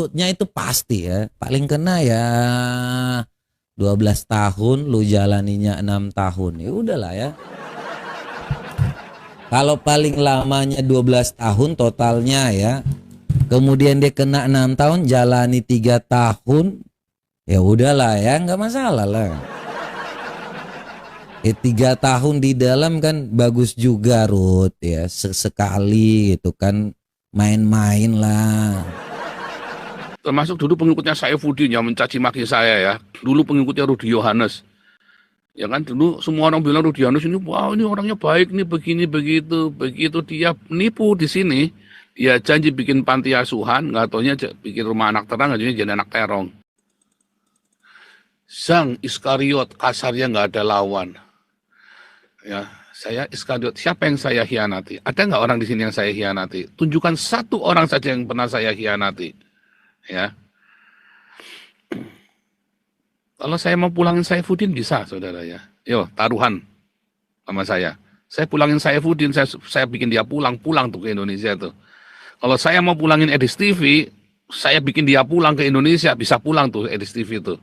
Maksudnya itu pasti ya. Paling kena ya 12 tahun, lu jalaninya 6 tahun. Ya udahlah ya. Kalau paling lamanya 12 tahun totalnya ya. Kemudian dia kena 6 tahun, jalani 3 tahun. Ya udahlah ya, nggak masalah lah. 3 tahun di dalam kan bagus juga, Ruth ya. Sesekali gitu kan, main-main lah. Termasuk dulu pengikutnya Saifuddin yang mencaci maki saya ya. Dulu pengikutnya Rudi Yohanes. Ya kan dulu semua orang bilang Rudi Yohanes ini, wah ini orangnya baik nih begini begitu. Begitu dia nipu di sini, dia janji bikin panti asuhan, nggak taunya bikin rumah anak terang, nggak jadi anak terong. Sang Iskariot kasarnya nggak ada lawan. Ya, saya Iskariot, siapa yang saya hianati? Ada nggak orang di sini yang saya hianati? Tunjukkan satu orang saja yang pernah saya hianati. Ya, kalau saya mau pulangin Saifuddin bisa, saudara ya. Yo, taruhan sama saya. Saya pulangin Saifuddin, saya bikin dia pulang tuh ke Indonesia tuh. Kalau saya mau pulangin Edis TV, saya bikin dia pulang ke Indonesia, bisa pulang tuh Edis TV tuh.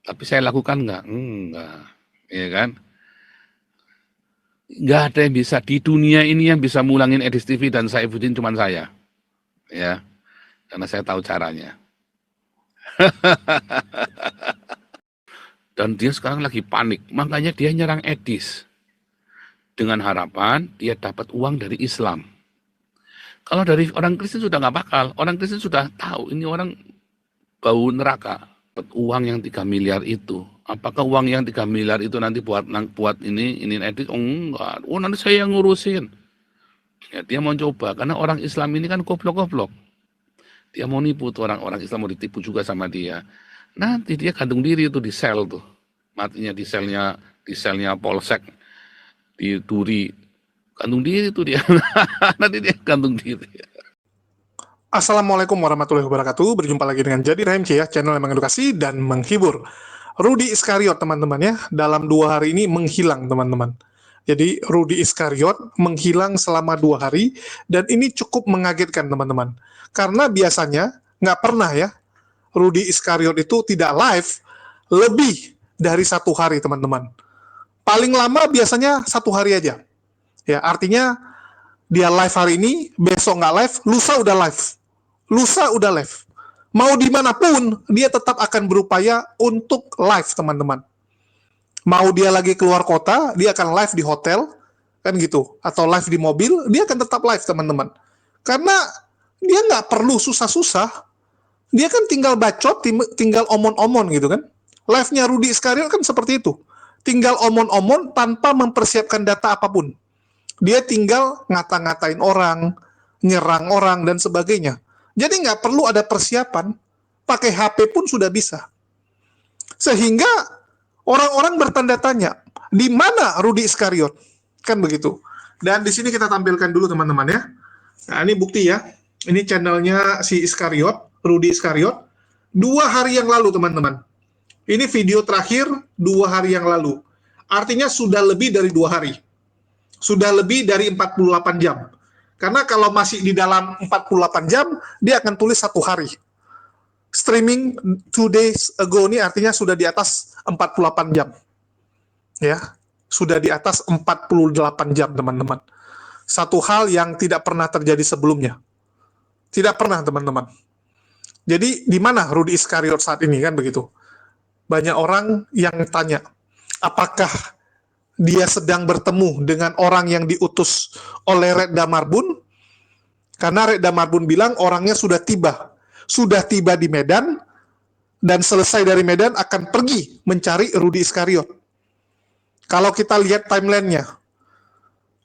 Tapi saya lakukan nggak? Enggak, ya kan? Nggak ada yang bisa di dunia ini yang bisa mulangin Edis TV dan Saifuddin cuma saya, ya. Karena saya tahu caranya. Dan dia sekarang lagi panik, makanya dia nyerang Edis. Dengan harapan dia dapat uang dari Islam. Kalau dari orang Kristen sudah nggak bakal. Orang Kristen sudah tahu ini orang bau neraka. Dapat uang yang 3 miliar itu. Apakah uang yang 3 miliar itu nanti buat ini Edis? Oh enggak. Oh nanti saya yang ngurusin. Ya, dia mau coba, karena orang Islam ini kan goblok-goblok. Dia mau nipu tuh orang Islam, mau ditipu juga sama dia. Nanti dia gantung diri itu di sel tuh. Matinya di selnya Polsek, di Duri. Gantung diri tuh dia. Nanti dia gantung diri. Assalamualaikum warahmatullahi wabarakatuh. Berjumpa lagi dengan Jadi RMC ya, channel yang mengedukasi dan menghibur. Rudi Iskariot teman-teman ya, dalam 2 hari ini menghilang teman-teman. Jadi Rudi Iskariot menghilang selama 2 hari dan ini cukup mengagetkan teman-teman. Karena biasanya nggak pernah ya Rudi Iskariot itu tidak live lebih dari 1 hari teman-teman. Paling lama biasanya 1 hari aja. Ya artinya dia live hari ini, besok nggak live, lusa udah live. Lusa udah live. Mau dimanapun, dia tetap akan berupaya untuk live teman-teman. Mau dia lagi keluar kota, dia akan live di hotel, kan gitu. Atau live di mobil, dia akan tetap live teman-teman. Karena dia nggak perlu susah-susah. Dia kan tinggal bacot, tinggal omon-omon gitu kan. Live-nya Rudi Iskariot kan seperti itu. Tinggal omon-omon tanpa mempersiapkan data apapun. Dia tinggal ngata-ngatain orang, nyerang orang, dan sebagainya. Jadi nggak perlu ada persiapan. Pakai HP pun sudah bisa. Sehingga orang-orang bertanda tanya, di mana Rudi Iskariot? Kan begitu. Dan di sini kita tampilkan dulu teman-teman ya. Nah ini bukti ya. Ini channelnya si Iskariot, Rudi Iskariot. 2 hari yang lalu teman-teman. Ini video terakhir 2 hari yang lalu. Artinya sudah lebih dari 2 hari. Sudah lebih dari 48 jam. Karena kalau masih di dalam 48 jam, dia akan tulis 1 hari. Streaming 2 days ago ini artinya sudah di atas 48 jam. Ya, sudah di atas 48 jam, teman-teman. Satu hal yang tidak pernah terjadi sebelumnya. Tidak pernah, teman-teman. Jadi, di mana Rudi Iskariot saat ini, kan begitu? Banyak orang yang tanya, apakah dia sedang bertemu dengan orang yang diutus oleh Redda Marbun? Karena Redda Marbun bilang orangnya sudah tiba di Medan, dan selesai dari Medan akan pergi mencari Rudi Iskariot. Kalau kita lihat timelinenya,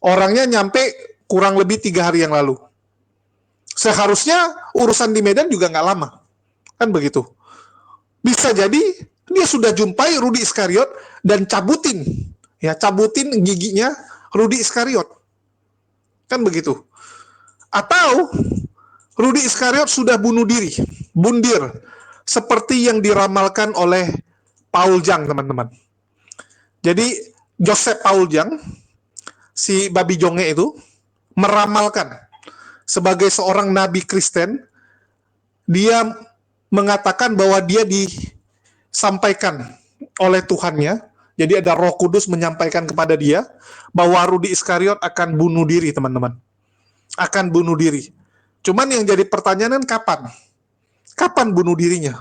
orangnya nyampe kurang lebih 3 hari yang lalu. Seharusnya urusan di Medan juga nggak lama, kan begitu. Bisa jadi dia sudah jumpai Rudi Iskariot dan cabutin giginya Rudi Iskariot, kan begitu. Atau Rudi Iskariot sudah bunuh diri, bundir, seperti yang diramalkan oleh Paul Jang, teman-teman. Jadi Joseph Paul Jang, si babi jonge itu, meramalkan sebagai seorang nabi Kristen, dia mengatakan bahwa dia disampaikan oleh Tuhannya. Jadi ada Roh Kudus menyampaikan kepada dia bahwa Rudi Iskariot akan bunuh diri, teman-teman. Akan bunuh diri. Cuman yang jadi pertanyaan kapan? Kapan bunuh dirinya?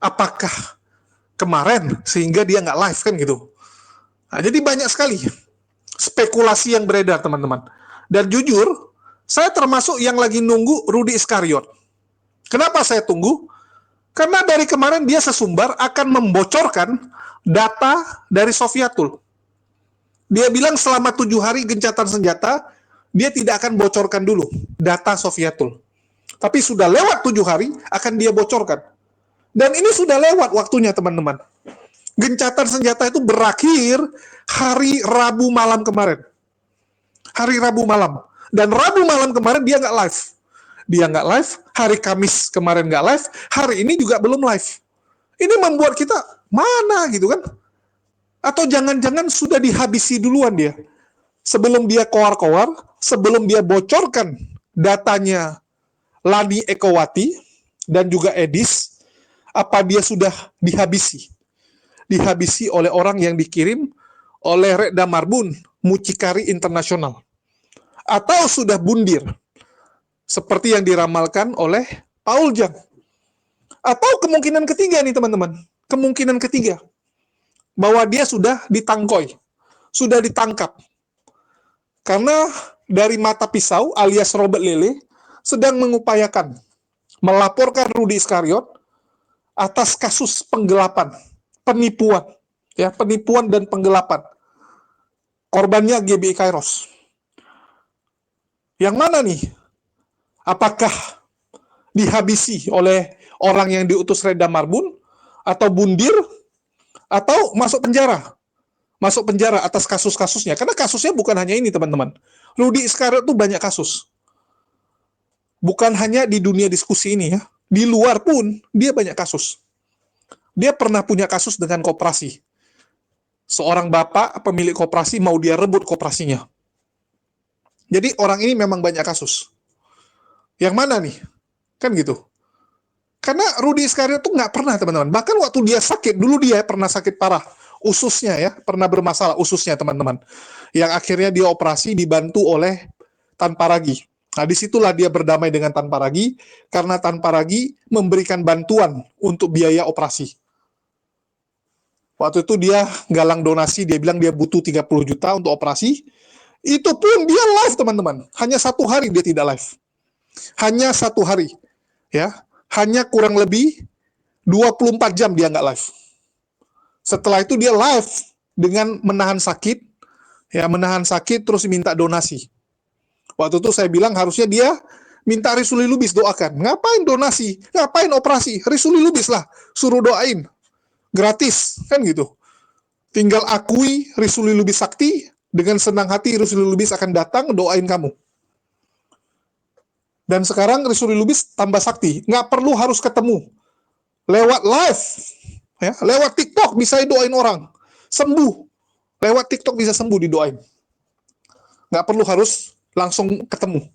Apakah kemarin sehingga dia nggak live kan gitu? Nah, jadi banyak sekali spekulasi yang beredar, teman-teman. Dan jujur, saya termasuk yang lagi nunggu Rudi Iskariot. Kenapa saya tunggu? Karena dari kemarin dia sesumbar akan membocorkan data dari Sofiatul. Dia bilang selama 7 hari gencatan senjata, dia tidak akan bocorkan dulu data Sofiatul. Tapi sudah lewat 7 hari, akan dia bocorkan. Dan ini sudah lewat waktunya, teman-teman. Gencatan senjata itu berakhir hari Rabu malam kemarin. Hari Rabu malam. Dan Rabu malam kemarin dia nggak live. Dia nggak live, hari Kamis kemarin nggak live, hari ini juga belum live. Ini membuat kita, mana gitu kan? Atau jangan-jangan sudah dihabisi duluan dia. Sebelum dia koar-koar, sebelum dia bocorkan datanya Lani Ekowati dan juga Edis, apa dia sudah dihabisi? Dihabisi oleh orang yang dikirim oleh Rekda Marbun, Mucikari Internasional. Atau sudah bundir, seperti yang diramalkan oleh Paul Jang. Atau kemungkinan ketiga nih teman-teman, kemungkinan ketiga, bahwa dia sudah ditangkoi, sudah ditangkap. Karena dari mata pisau alias Robert Lele sedang mengupayakan melaporkan Rudi Iskariot atas kasus penggelapan, penipuan, ya, penipuan dan penggelapan. Korbannya GBI Kairos. Yang mana nih? Apakah dihabisi oleh orang yang diutus Rekda Marbun, atau bundir, atau masuk penjara? Masuk penjara atas kasus-kasusnya. Karena kasusnya bukan hanya ini, teman-teman. Rudi Iskariot itu banyak kasus. Bukan hanya di dunia diskusi ini ya. Di luar pun dia banyak kasus. Dia pernah punya kasus dengan koperasi. Seorang bapak pemilik koperasi mau dia rebut koperasinya. Jadi orang ini memang banyak kasus. Yang mana nih? Kan gitu. Karena Rudi Iskariot tuh nggak pernah, teman-teman. Bahkan waktu dia sakit, dulu dia pernah sakit parah. Ususnya ya, pernah bermasalah ususnya, teman-teman. Yang akhirnya dia operasi dibantu oleh Tan Paragi. Nah, disitulah dia berdamai dengan Tan Paragi, karena Tan Paragi memberikan bantuan untuk biaya operasi. Waktu itu dia galang donasi, dia bilang dia butuh 30 juta untuk operasi. Itu pun dia live, teman-teman. Hanya 1 hari dia tidak live. Hanya 1 hari. Ya, hanya kurang lebih 24 jam dia nggak live. Setelah itu dia live dengan menahan sakit, ya, menahan sakit terus minta donasi. Waktu itu saya bilang harusnya dia minta Risuli Lubis doakan. Ngapain donasi? Ngapain operasi? Risuli Lubis lah, suruh doain. Gratis, kan gitu. Tinggal akui Risuli Lubis sakti, dengan senang hati Risuli Lubis akan datang doain kamu. Dan sekarang Risuli Lubis tambah sakti, nggak perlu harus ketemu. Lewat live, ya, lewat TikTok bisa doain orang. Sembuh. Lewat TikTok bisa sembuh didoain. Nggak perlu harus langsung ketemu.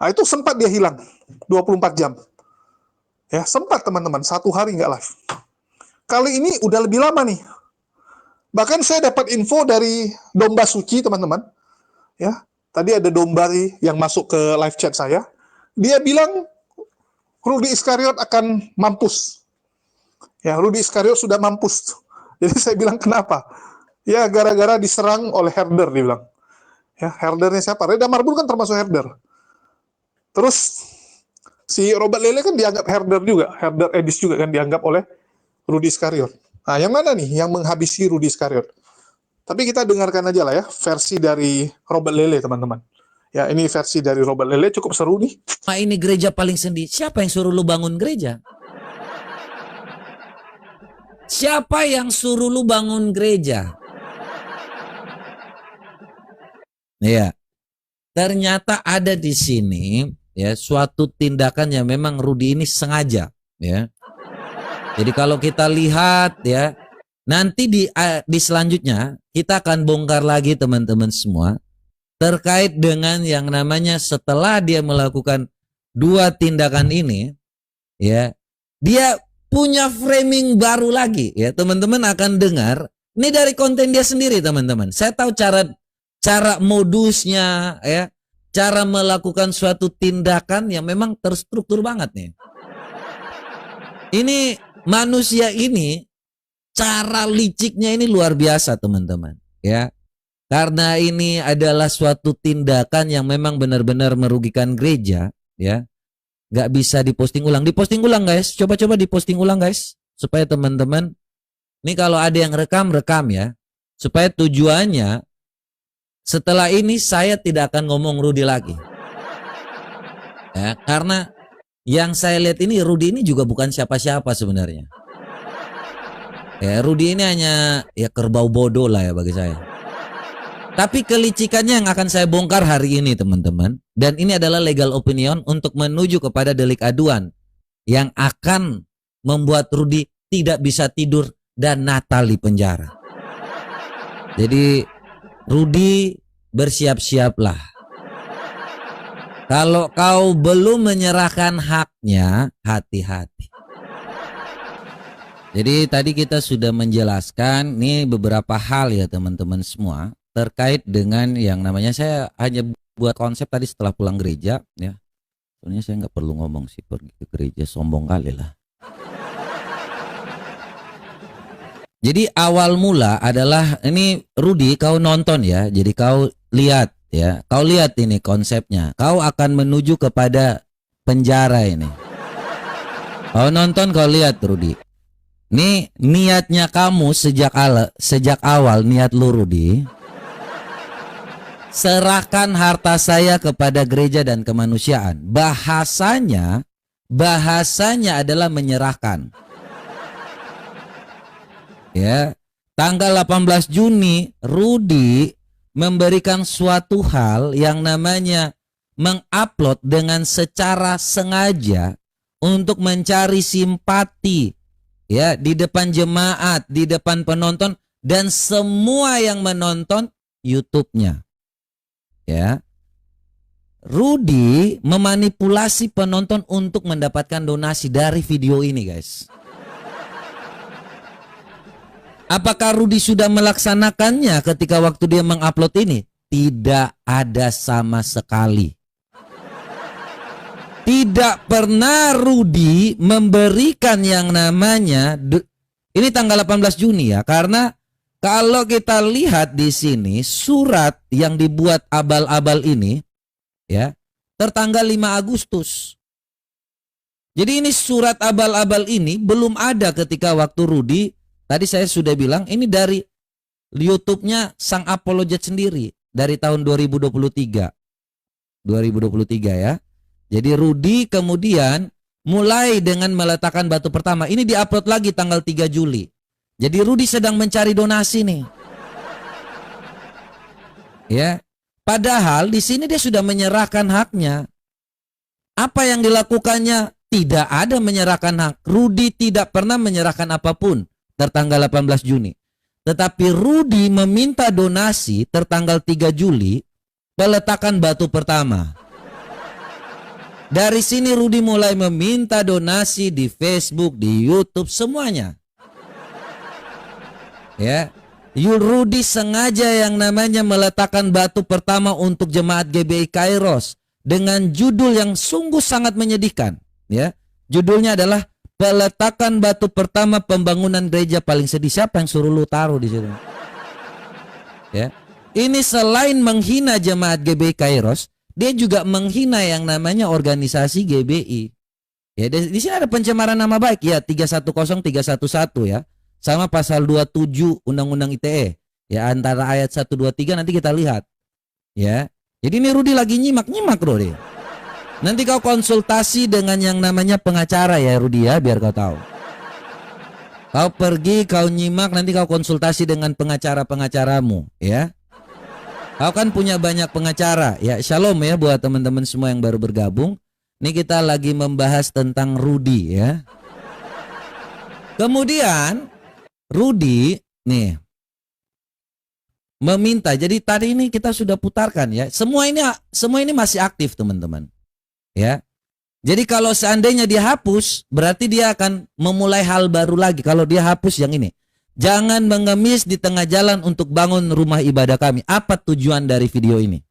Nah, itu sempat dia hilang 24 jam. Ya, sempat teman-teman, 1 hari nggak live. Kali ini udah lebih lama nih. Bahkan saya dapat info dari Domba Suci, teman-teman. Ya, tadi ada Domba yang masuk ke live chat saya. Dia bilang Rudi Iskariot akan mampus. Ya, Rudi Iskariot sudah mampus. Jadi saya bilang kenapa? Ya, gara-gara diserang oleh herder, dia bilang. Ya, herdernya siapa? Rekda Marbun kan termasuk herder. Terus si Robert Lele kan dianggap herder juga, herder Edis juga kan dianggap oleh Rudi Iskariot. Nah, yang mana nih yang menghabisi Rudi Iskariot? Tapi kita dengarkan aja lah ya versi dari Robert Lele, teman-teman. Ya, ini versi dari Robert Lele, cukup seru nih. Ini gereja paling sendi. Siapa yang suruh lu bangun gereja? Siapa yang suruh lu bangun gereja? Ya, ternyata ada di sini ya suatu tindakan yang memang Rudi ini sengaja ya. Jadi kalau kita lihat ya, nanti di selanjutnya kita akan bongkar lagi teman-teman semua terkait dengan yang namanya setelah dia melakukan dua tindakan ini, ya, dia punya framing baru lagi, ya. Teman-teman akan dengar ini dari konten dia sendiri, teman-teman. Saya tahu cara modusnya, ya, cara melakukan suatu tindakan yang memang terstruktur banget nih. Ini manusia ini cara liciknya ini luar biasa, teman-teman, ya. Karena ini adalah suatu tindakan yang memang benar-benar merugikan gereja, ya. Gak bisa diposting ulang. Diposting ulang, guys. Coba-coba diposting ulang, guys. Supaya teman-teman, ini kalau ada yang rekam ya. Supaya tujuannya, setelah ini saya tidak akan ngomong Rudy lagi. Ya, karena yang saya lihat ini, Rudy ini juga bukan siapa-siapa sebenarnya. Ya, Rudy ini hanya ya kerbau bodoh lah ya bagi saya. Tapi kelicikannya yang akan saya bongkar hari ini, teman-teman. Dan ini adalah legal opinion untuk menuju kepada delik aduan yang akan membuat Rudy tidak bisa tidur dan Natal di penjara. Jadi Rudy, bersiap-siaplah. Kalau kau belum menyerahkan haknya, hati-hati. Jadi tadi kita sudah menjelaskan nih beberapa hal ya teman-teman semua terkait dengan yang namanya, saya hanya buat konsep tadi setelah pulang gereja ya. Sebenarnya saya nggak perlu ngomong sih, pergi ke gereja sombong kali lah. Jadi awal mula adalah ini Rudy, kau nonton ya. Jadi kau lihat ya. Kau lihat ini konsepnya. Kau akan menuju kepada penjara ini. Kau nonton, kau lihat Rudy. Ini niatnya kamu sejak awal niat lu Rudy. Serahkan harta saya kepada gereja dan kemanusiaan. Bahasanya adalah menyerahkan. Ya, tanggal 18 Juni Rudy memberikan suatu hal yang namanya mengupload dengan secara sengaja untuk mencari simpati ya di depan jemaat, di depan penonton dan semua yang menonton YouTube-nya. Ya. Rudy memanipulasi penonton untuk mendapatkan donasi dari video ini, guys. Apakah Rudy sudah melaksanakannya ketika waktu dia mengupload ini? Tidak ada sama sekali. Tidak pernah Rudy memberikan yang namanya, ini tanggal 18 Juni ya, karena kalau kita lihat di sini surat yang dibuat abal-abal ini ya, tertanggal 5 Agustus. Jadi ini surat abal-abal ini belum ada ketika waktu Rudy, tadi saya sudah bilang ini dari YouTube-nya sang apologet sendiri dari tahun 2023. 2023 ya. Jadi Rudy kemudian mulai dengan meletakkan batu pertama. Ini diupload lagi tanggal 3 Juli. Jadi Rudy sedang mencari donasi nih. Ya. Padahal di sini dia sudah menyerahkan haknya. Apa yang dilakukannya? Tidak ada menyerahkan hak. Rudy tidak pernah menyerahkan apapun tertanggal 18 Juni. Tetapi Rudy meminta donasi tertanggal 3 Juli peletakan batu pertama. Dari sini Rudy mulai meminta donasi di Facebook, di YouTube, semuanya. Ya, Rudy sengaja yang namanya meletakkan batu pertama untuk jemaat GBI Kairos dengan judul yang sungguh sangat menyedihkan. Ya, judulnya adalah peletakan batu pertama pembangunan gereja paling sedih. Siapa yang suruh lu taruh di situ? Ya, ini selain menghina jemaat GBI Kairos, dia juga menghina yang namanya organisasi GBI. Ya, di sini ada pencemaran nama baik ya 310 311 ya. Sama pasal 27 Undang-Undang ITE. Ya, antara ayat 1 2 3 nanti kita lihat. Ya. Jadi ini Rudy lagi nyimak-nyimak Rudy. Nanti kau konsultasi dengan yang namanya pengacara ya Rudy ya, biar kau tahu. Kau pergi, kau nyimak, nanti kau konsultasi dengan pengacara-pengacaramu ya. Kau kan punya banyak pengacara. Ya, shalom ya buat teman-teman semua yang baru bergabung. Ini kita lagi membahas tentang Rudy ya. Kemudian Rudy nih meminta. Jadi tadi ini kita sudah putarkan ya. Semua ini masih aktif teman-teman. Ya. Jadi kalau seandainya dia hapus, berarti dia akan memulai hal baru lagi. Kalau dia hapus yang ini. Jangan mengemis di tengah jalan untuk bangun rumah ibadah kami. Apa tujuan dari video ini?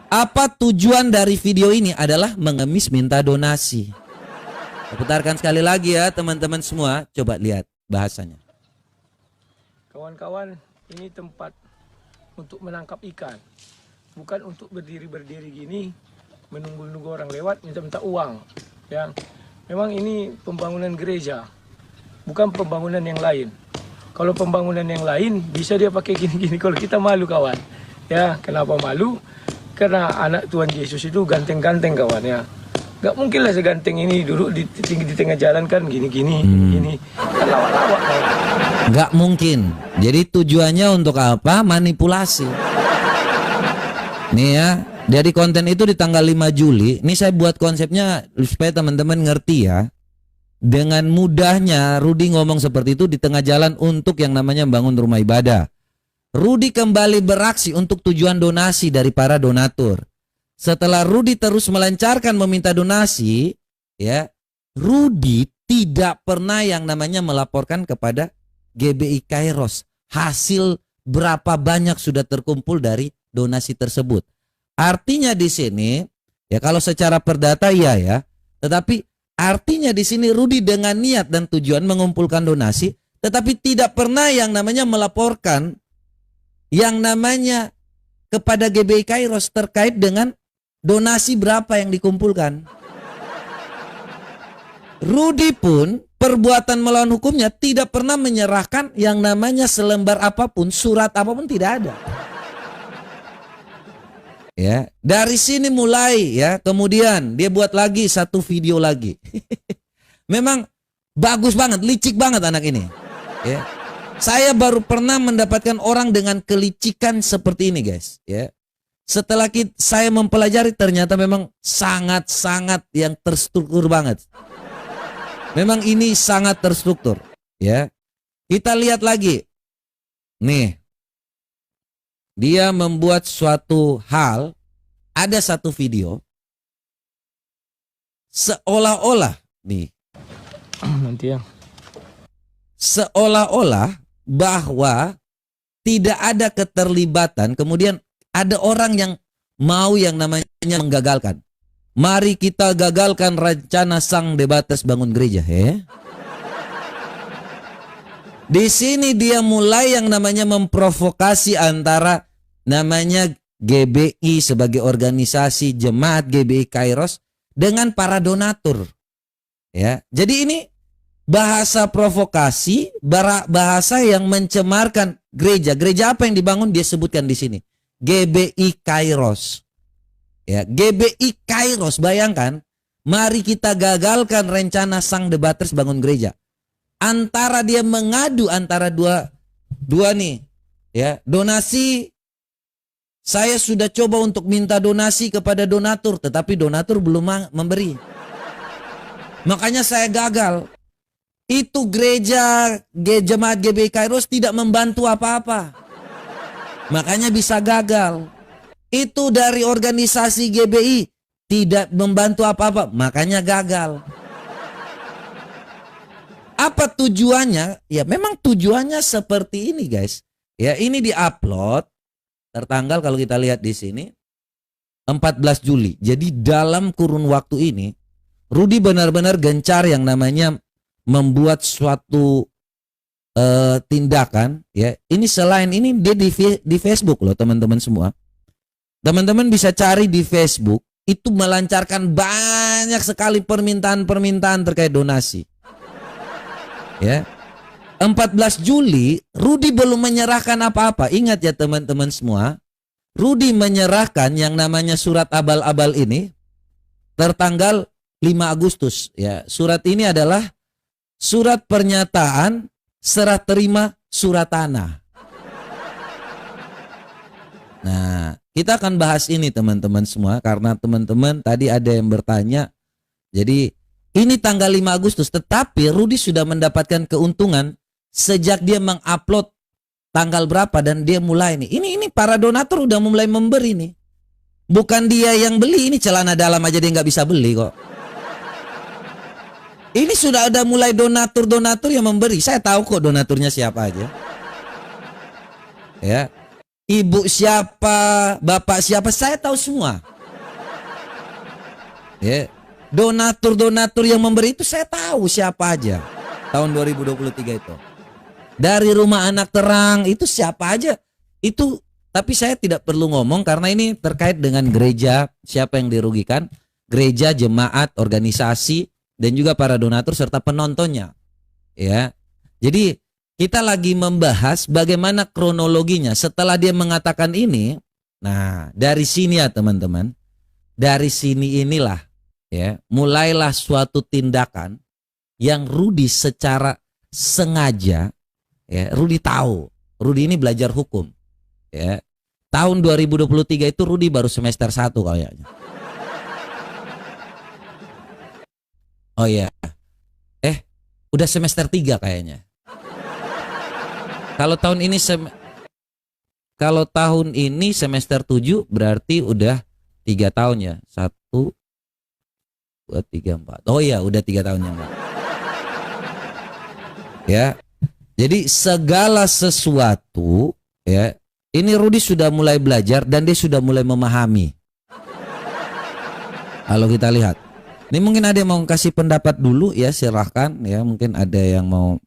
Apa tujuan dari video ini adalah mengemis minta donasi. Saya putarkan sekali lagi ya teman-teman semua. Coba lihat bahasanya. Kawan-kawan, ini tempat untuk menangkap ikan. Bukan untuk berdiri-berdiri gini, menunggu-nunggu orang lewat, minta-minta uang. Ya, memang ini pembangunan gereja, bukan pembangunan yang lain. Kalau pembangunan yang lain, bisa dia pakai gini-gini. Kalau kita malu, kawan. Ya, kenapa malu? Karena anak Tuhan Yesus itu ganteng-ganteng, kawan, ya. Gak mungkin lah seganteng ini duduk di tengah jalan kan gini-gini, gini. Kan lawak-lawak, kawan. Gak mungkin. Jadi tujuannya untuk apa? Manipulasi. Nih ya, jadi konten itu di tanggal 5 Juli. Ini saya buat konsepnya supaya teman-teman ngerti ya. Dengan mudahnya Rudy ngomong seperti itu di tengah jalan untuk yang namanya bangun rumah ibadah. Rudy kembali beraksi untuk tujuan donasi dari para donatur. Setelah Rudy terus melancarkan meminta donasi, ya, Rudy tidak pernah yang namanya melaporkan kepada GBI Kairos hasil berapa banyak sudah terkumpul dari donasi tersebut. Artinya di sini, ya kalau secara perdata iya ya, tetapi artinya di sini Rudy dengan niat dan tujuan mengumpulkan donasi, tetapi tidak pernah yang namanya melaporkan yang namanya kepada GBI Kairos terkait dengan donasi berapa yang dikumpulkan. Rudy pun perbuatan melawan hukumnya tidak pernah menyerahkan yang namanya selembar apapun, surat apapun tidak ada. Ya, dari sini mulai ya, kemudian dia buat lagi satu video lagi. Memang bagus banget, licik banget anak ini. Ya. Saya baru pernah mendapatkan orang dengan kelicikan seperti ini, guys, ya. Setelah saya mempelajari ternyata memang sangat-sangat yang terstruktur banget. Memang ini sangat terstruktur, ya. Kita lihat lagi. Nih. Dia membuat suatu hal, ada satu video seolah-olah nih. Nanti ya. Seolah-olah bahwa tidak ada keterlibatan, kemudian ada orang yang mau yang namanya menggagalkan. Mari kita gagalkan rencana sang debates bangun gereja, ya. Di sini dia mulai yang namanya memprovokasi antara namanya GBI sebagai organisasi jemaat GBI Kairos dengan para donatur. Ya, jadi ini bahasa provokasi, bahasa yang mencemarkan gereja. Gereja apa yang dibangun dia sebutkan di sini. GBI Kairos. Ya, GBI Kairos, bayangkan, mari kita gagalkan rencana sang debaters bangun gereja. Antara dia mengadu antara dua nih, ya, donasi. Saya sudah coba untuk minta donasi kepada donatur, tetapi donatur belum memberi. Makanya saya gagal. Itu jemaat GBI Kairos tidak membantu apa-apa. Makanya bisa gagal. Itu dari organisasi GBI tidak membantu apa-apa, makanya gagal. Apa tujuannya? Ya memang tujuannya seperti ini, guys. Ya ini diupload tertanggal kalau kita lihat di sini 14 Juli. Jadi dalam kurun waktu ini Rudy benar-benar gencar yang namanya membuat suatu tindakan, ya. Ini selain ini dia di Facebook loh, teman-teman semua. Teman-teman bisa cari di Facebook, itu melancarkan banyak sekali permintaan-permintaan terkait donasi. Ya. 14 Juli Rudy belum menyerahkan apa-apa. Ingat ya teman-teman semua, Rudy menyerahkan yang namanya surat abal-abal ini tertanggal 5 Agustus, ya. Surat ini adalah surat pernyataan serah terima surat tanah. Nah, kita akan bahas ini teman-teman semua karena teman-teman tadi ada yang bertanya. Jadi ini tanggal 5 Agustus, tetapi Rudy sudah mendapatkan keuntungan sejak dia mengupload tanggal berapa dan dia mulai nih. Ini para donatur udah mulai memberi nih. Bukan dia yang beli, ini celana dalam aja dia nggak bisa beli kok. Ini sudah ada mulai donatur-donatur yang memberi. Saya tahu kok donaturnya siapa aja. Ya, ibu siapa, bapak siapa, saya tahu semua. Ya, donatur-donatur yang memberi itu saya tahu siapa aja. Tahun 2023 itu. Dari Rumah Anak Terang itu siapa aja. Itu, tapi saya tidak perlu ngomong karena ini terkait dengan gereja, siapa yang dirugikan, gereja, jemaat, organisasi, dan juga para donatur serta penontonnya. Ya. Jadi kita lagi membahas bagaimana kronologinya setelah dia mengatakan ini. Nah, dari sini ya teman-teman. Dari sini inilah ya, mulailah suatu tindakan yang Rudi secara sengaja, ya, Rudi tahu. Rudi ini belajar hukum. Ya. Tahun 2023 itu Rudi baru semester 1 kayaknya. Oh iya. Udah semester 3 kayaknya. Kalau tahun ini semester 7 berarti udah 3 tahun ya. 1 2 3 4. Oh iya, udah 3 tahun ya, Mbak. Ya. Jadi segala sesuatu ya, ini Rudi sudah mulai belajar dan dia sudah mulai memahami. Kalau kita lihat, ini mungkin ada yang mau kasih pendapat dulu ya, silahkan ya, mungkin ada yang mau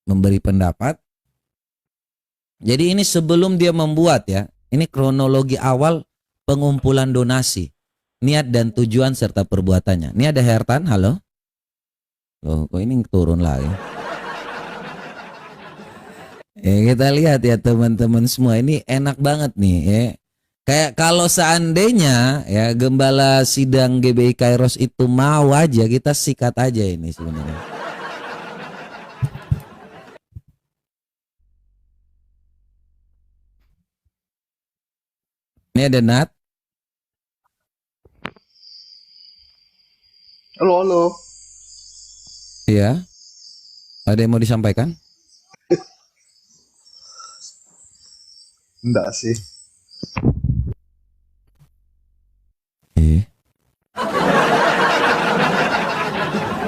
memberi pendapat. Jadi ini sebelum dia membuat ya, ini kronologi awal pengumpulan donasi, niat dan tujuan serta perbuatannya. Ini ada Hertan, halo. Loh, kok ini turun lagi? Kita lihat ya teman-teman semua, ini enak banget nih ya. Kayak kalau seandainya ya gembala sidang GBI Kairos itu mau aja, kita sikat aja ini sebenarnya. Ini ada Nat. Halo, halo. Iya. Ada yang mau disampaikan? Enggak sih.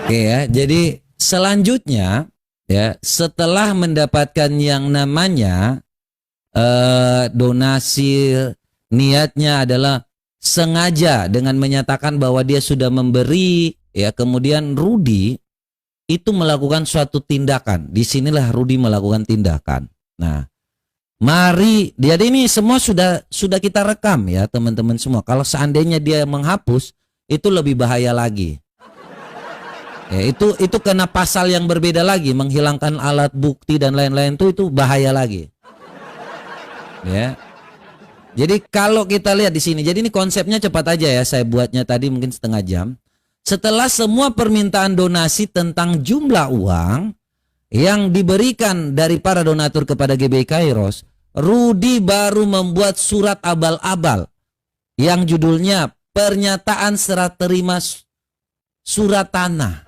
Oke ya, jadi selanjutnya ya, setelah mendapatkan yang namanya donasi, niatnya adalah sengaja dengan menyatakan bahwa dia sudah memberi ya, kemudian Rudi itu melakukan suatu tindakan. Disinilah Rudi melakukan tindakan. Nah, mari, jadi ini semua sudah kita rekam ya teman-teman semua. Kalau seandainya dia menghapus, itu lebih bahaya lagi. Ya, itu kena pasal yang berbeda lagi, menghilangkan alat bukti dan lain-lain itu bahaya lagi. Ya. Jadi kalau kita lihat di sini, jadi ini konsepnya cepat aja ya, saya buatnya tadi mungkin setengah jam. Setelah semua permintaan donasi tentang jumlah uang yang diberikan dari para donatur kepada GBI Kairos, Rudi baru membuat surat abal-abal yang judulnya Pernyataan Serah Terima Surat Tanah.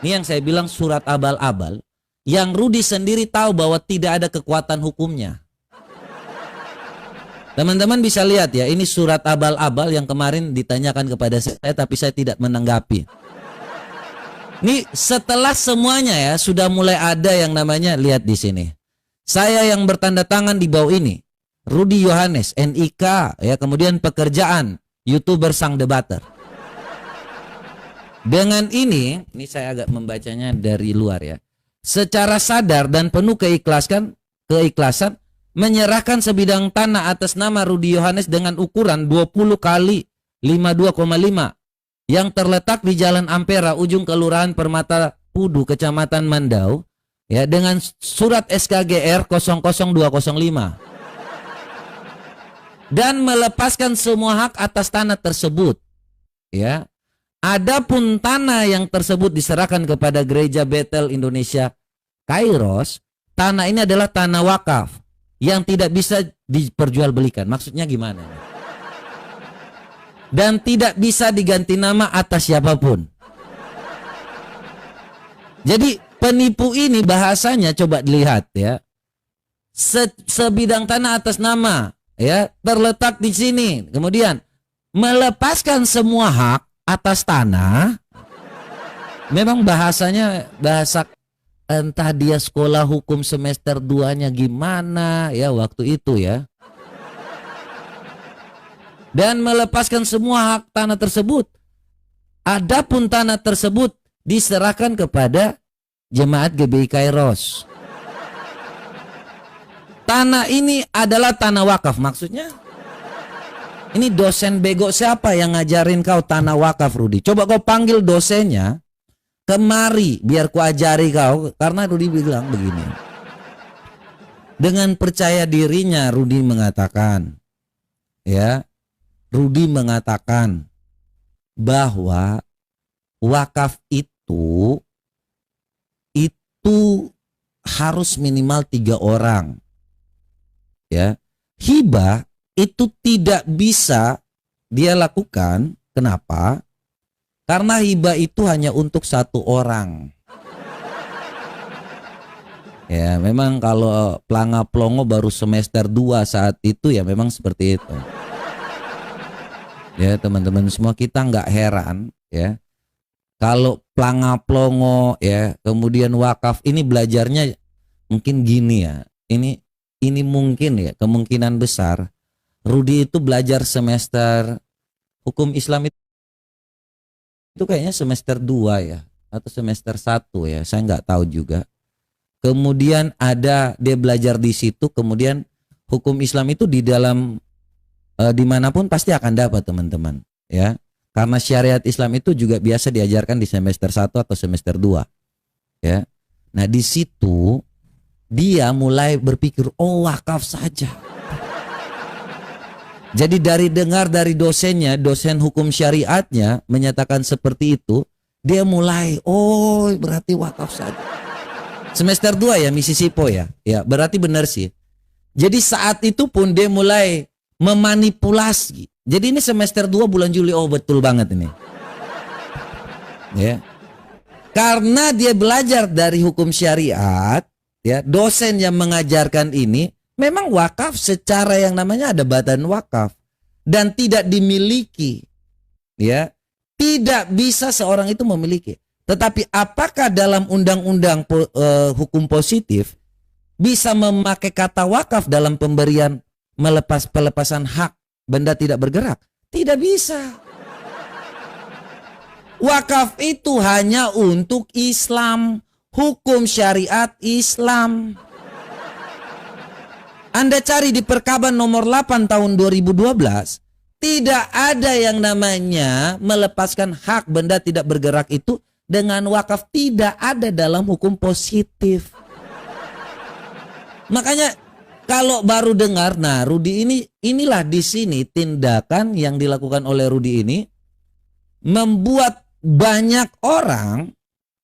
Ini yang saya bilang surat abal-abal, yang Rudi sendiri tahu bahwa tidak ada kekuatan hukumnya. Teman-teman bisa lihat ya, ini surat abal-abal yang kemarin ditanyakan kepada saya tapi saya tidak menanggapi. Ini setelah semuanya ya sudah mulai ada yang namanya, lihat di sini. Saya yang bertanda tangan di bawah ini, Rudi Yohanes, NIK ya, kemudian pekerjaan YouTuber Sang Debater. Dengan ini saya agak membacanya dari luar ya. Secara sadar dan penuh keikhlasan menyerahkan sebidang tanah atas nama Rudi Yohanes dengan ukuran 20 kali 52,5 yang terletak di Jalan Ampera, ujung Kelurahan Permata Pudu, Kecamatan Mandau ya, dengan surat SKGR 00205 dan melepaskan semua hak atas tanah tersebut ya. Adapun tanah yang tersebut diserahkan kepada Gereja Bethel Indonesia Kairos, tanah ini adalah tanah wakaf yang tidak bisa diperjualbelikan. Maksudnya gimana? Dan tidak bisa diganti nama atas siapapun. Jadi penipu ini bahasanya coba dilihat ya. Sebidang tanah atas nama ya terletak di sini. Kemudian melepaskan semua hak atas tanah. Memang bahasanya bahasa entah dia sekolah hukum semester 2-nya gimana ya waktu itu ya. Dan melepaskan semua hak tanah tersebut. Adapun tanah tersebut diserahkan kepada jemaat GBI Kairos. Tanah ini adalah tanah wakaf, maksudnya ini dosen bego siapa yang ngajarin kau tanah wakaf, Rudi? Coba kau panggil dosennya kemari biar ku ajari kau, karena Rudi bilang begini. Dengan percaya dirinya Rudi mengatakan, ya, Rudi mengatakan bahwa wakaf itu harus minimal 3 orang. Ya, hibah itu tidak bisa dia lakukan. Kenapa? Karena hibah itu hanya untuk 1 orang. Ya, memang kalau pelanga-pelongo baru semester 2 saat itu ya memang seperti itu. Ya, teman-teman semua, kita nggak heran ya. Kalau pelanga-pelongo ya, kemudian wakaf ini belajarnya mungkin gini ya. Ini mungkin ya, kemungkinan besar Rudi itu belajar semester hukum Islam itu kayaknya semester 2 ya atau semester 1 ya, saya nggak tahu juga. Kemudian ada dia belajar di situ, kemudian hukum Islam itu di dalam dimanapun pasti akan dapat teman-teman ya, karena syariat Islam itu juga biasa diajarkan di semester 1 atau semester 2 ya. Nah di situ dia mulai berpikir, oh wakaf saja. Jadi dari dengar dari dosennya, dosen hukum syariatnya menyatakan seperti itu, dia mulai, oh berarti wakaf saja. Semester 2 ya Mississippi ya, ya berarti benar sih. Jadi saat itu pun dia mulai memanipulasi. Jadi ini semester 2 bulan Juli, oh betul banget ini. Ya. Karena dia belajar dari hukum syariat, ya, dosen yang mengajarkan ini memang wakaf secara yang namanya ada badan wakaf dan tidak dimiliki. Ya. Tidak bisa seorang itu memiliki. Tetapi apakah dalam undang-undang hukum positif bisa memakai kata wakaf dalam pemberian pelepasan hak benda tidak bergerak? Tidak bisa. Wakaf itu hanya untuk Islam, hukum syariat Islam. Anda cari di Perkaban nomor 8 tahun 2012, tidak ada yang namanya melepaskan hak benda tidak bergerak itu dengan wakaf, tidak ada dalam hukum positif. Makanya kalau baru dengar, nah Rudi inilah di sini tindakan yang dilakukan oleh Rudi ini membuat banyak orang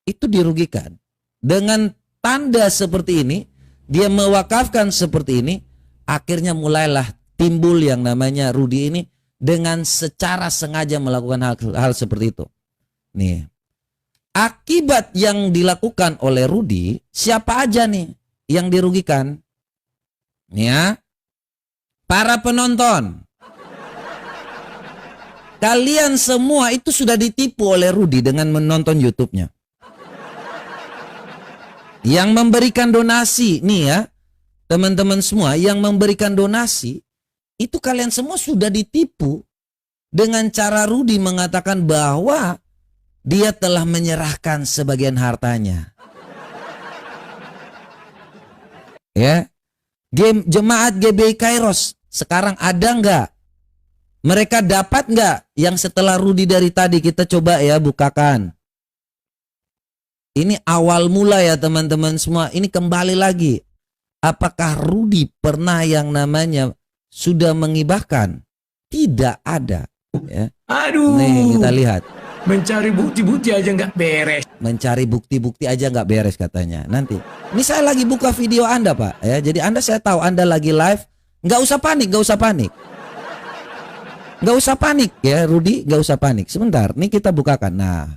itu dirugikan. Dengan tanda seperti ini, dia mewakafkan seperti ini, akhirnya mulailah timbul yang namanya Rudi ini dengan secara sengaja melakukan hal seperti itu. Nih, akibat yang dilakukan oleh Rudi, siapa aja nih yang dirugikan? Ya, para penonton, kalian semua itu sudah ditipu oleh Rudi dengan menonton YouTube-nya. Yang memberikan donasi, nih ya, teman-teman semua yang memberikan donasi, itu kalian semua sudah ditipu dengan cara Rudi mengatakan bahwa dia telah menyerahkan sebagian hartanya. Ya. Jemaat GBI Kairos sekarang ada nggak? Mereka dapat nggak yang setelah Rudi dari tadi kita coba ya bukakan. Ini awal mula ya teman-teman semua. Ini kembali lagi. Apakah Rudi pernah yang namanya sudah mengibahkan? Tidak ada. Ya. Aduh. Nih kita lihat. Mencari bukti-bukti aja nggak beres. Mencari bukti-bukti aja nggak beres katanya. Nanti. Ini saya lagi buka video Anda Pak. Ya, jadi saya tahu Anda lagi live. Nggak usah panik, nggak usah panik. Nggak usah panik ya Rudi, nggak usah panik. Sebentar, nih kita bukakan. Nah,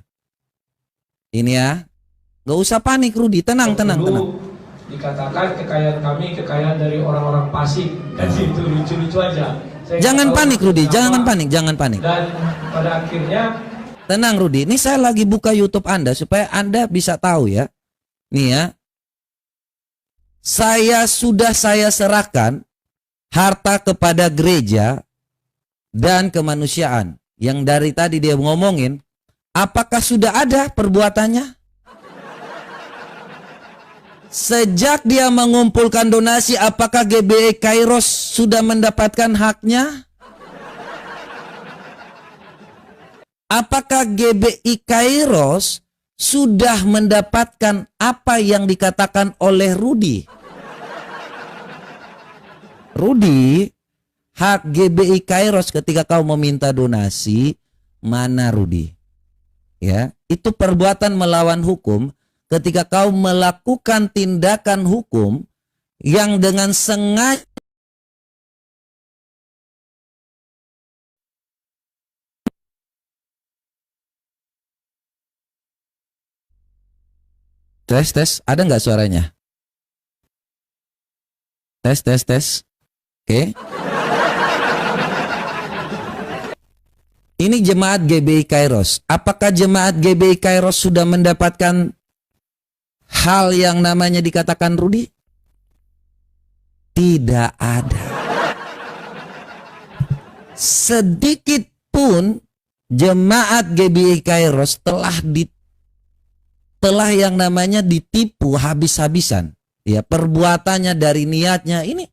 ini ya. Nggak usah panik Rudi, tenang. dikatakan kekayaan kami kekayaan dari orang-orang fasik. Dan itu lucu-lucu aja. Jangan panik Rudi, jangan panik. Dan pada akhirnya Tenang Rudi, ini saya lagi buka YouTube Anda supaya Anda bisa tahu ya. Nih ya. Saya serahkan harta kepada gereja dan kemanusiaan. Yang dari tadi dia ngomongin, apakah sudah ada perbuatannya? Sejak dia mengumpulkan donasi, apakah GBI Kairos sudah mendapatkan haknya? Apakah GBI Kairos sudah mendapatkan apa yang dikatakan oleh Rudi? Rudi, hak GBI Kairos ketika kau meminta donasi, mana Rudi? Ya, itu perbuatan melawan hukum ketika kau melakukan tindakan hukum yang dengan sengaja tes, ada nggak suaranya? Tes. Oke. Ini jemaat GBI Kairos. Apakah jemaat GBI Kairos sudah mendapatkan hal yang namanya dikatakan Rudi? Tidak ada. Sedikit pun jemaat GBI Kairos telah yang namanya ditipu habis-habisan. Ya, perbuatannya dari niatnya ini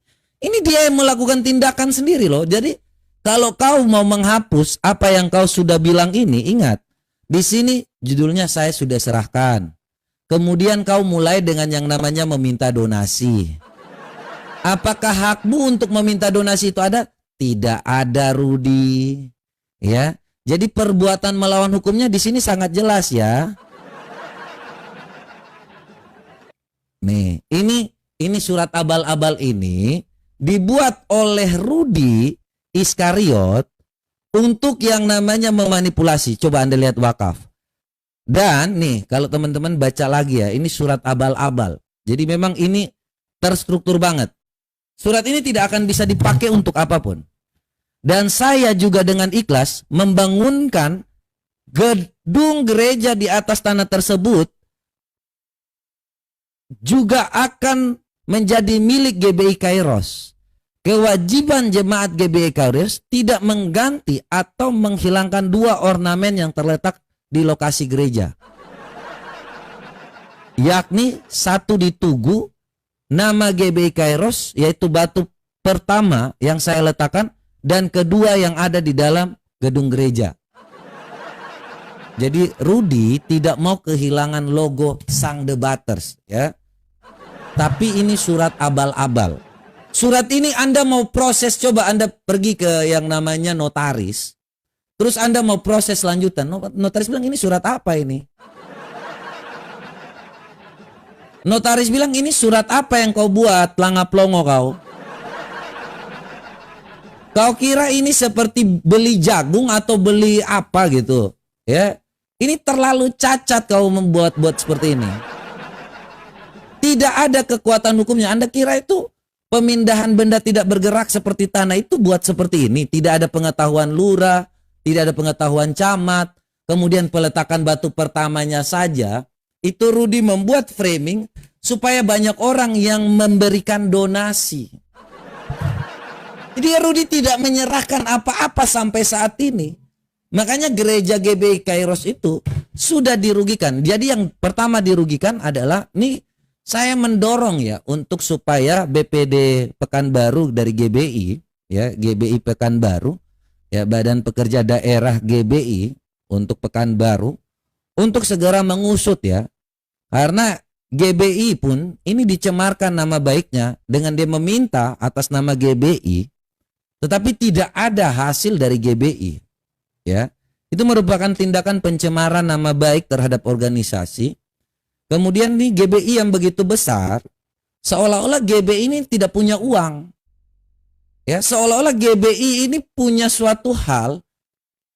dia yang melakukan tindakan sendiri loh. Jadi kalau kau mau menghapus apa yang kau sudah bilang ini, ingat di sini judulnya saya sudah serahkan. Kemudian kau mulai dengan yang namanya meminta donasi. Apakah hakmu untuk meminta donasi itu ada? Tidak ada Rudi. Ya, jadi perbuatan melawan hukumnya di sini sangat jelas ya. Nih, ini surat abal-abal ini dibuat oleh Rudi Iskariot untuk yang namanya memanipulasi. Coba Anda lihat wakaf. Dan nih, kalau teman-teman baca lagi ya, ini surat abal-abal. Jadi memang ini terstruktur banget. Surat ini tidak akan bisa dipakai untuk apapun. Dan saya juga dengan ikhlas membangunkan gedung gereja di atas tanah tersebut juga akan menjadi milik GBI Kairos. Kewajiban jemaat GBI Kairos tidak mengganti atau menghilangkan dua ornamen yang terletak di lokasi gereja. Yakni satu di Tugu, nama GBI Kairos yaitu batu pertama yang saya letakkan, dan kedua yang ada di dalam gedung gereja. Jadi Rudi tidak mau kehilangan logo Sang Debaters ya. Tapi ini surat abal-abal. Surat ini Anda mau proses, coba Anda pergi ke yang namanya notaris. Terus Anda mau proses lanjutan. Notaris bilang ini surat apa ini? Notaris bilang ini surat apa yang kau buat, langap-longo kau? Kau kira ini seperti beli jagung atau beli apa gitu? Ya, ini terlalu cacat kau membuat-buat seperti ini. Tidak ada kekuatan hukumnya. Anda kira itu pemindahan benda tidak bergerak seperti tanah itu buat seperti ini? Tidak ada pengetahuan lurah, tidak ada pengetahuan camat. Kemudian peletakan batu pertamanya saja, itu Rudi membuat framing supaya banyak orang yang memberikan donasi. Jadi Rudi tidak menyerahkan apa-apa sampai saat ini. Makanya gereja GBI Kairos itu sudah dirugikan. Jadi yang pertama dirugikan adalah nih, saya mendorong ya untuk supaya BPD Pekanbaru dari GBI ya, GBI Pekanbaru ya, Badan Pekerja Daerah GBI untuk Pekanbaru untuk segera mengusut ya. Karena GBI pun ini dicemarkan nama baiknya dengan dia meminta atas nama GBI tetapi tidak ada hasil dari GBI ya. Itu merupakan tindakan pencemaran nama baik terhadap organisasi. Kemudian nih GBI yang begitu besar, seolah-olah GBI ini tidak punya uang. Ya, seolah-olah GBI ini punya suatu hal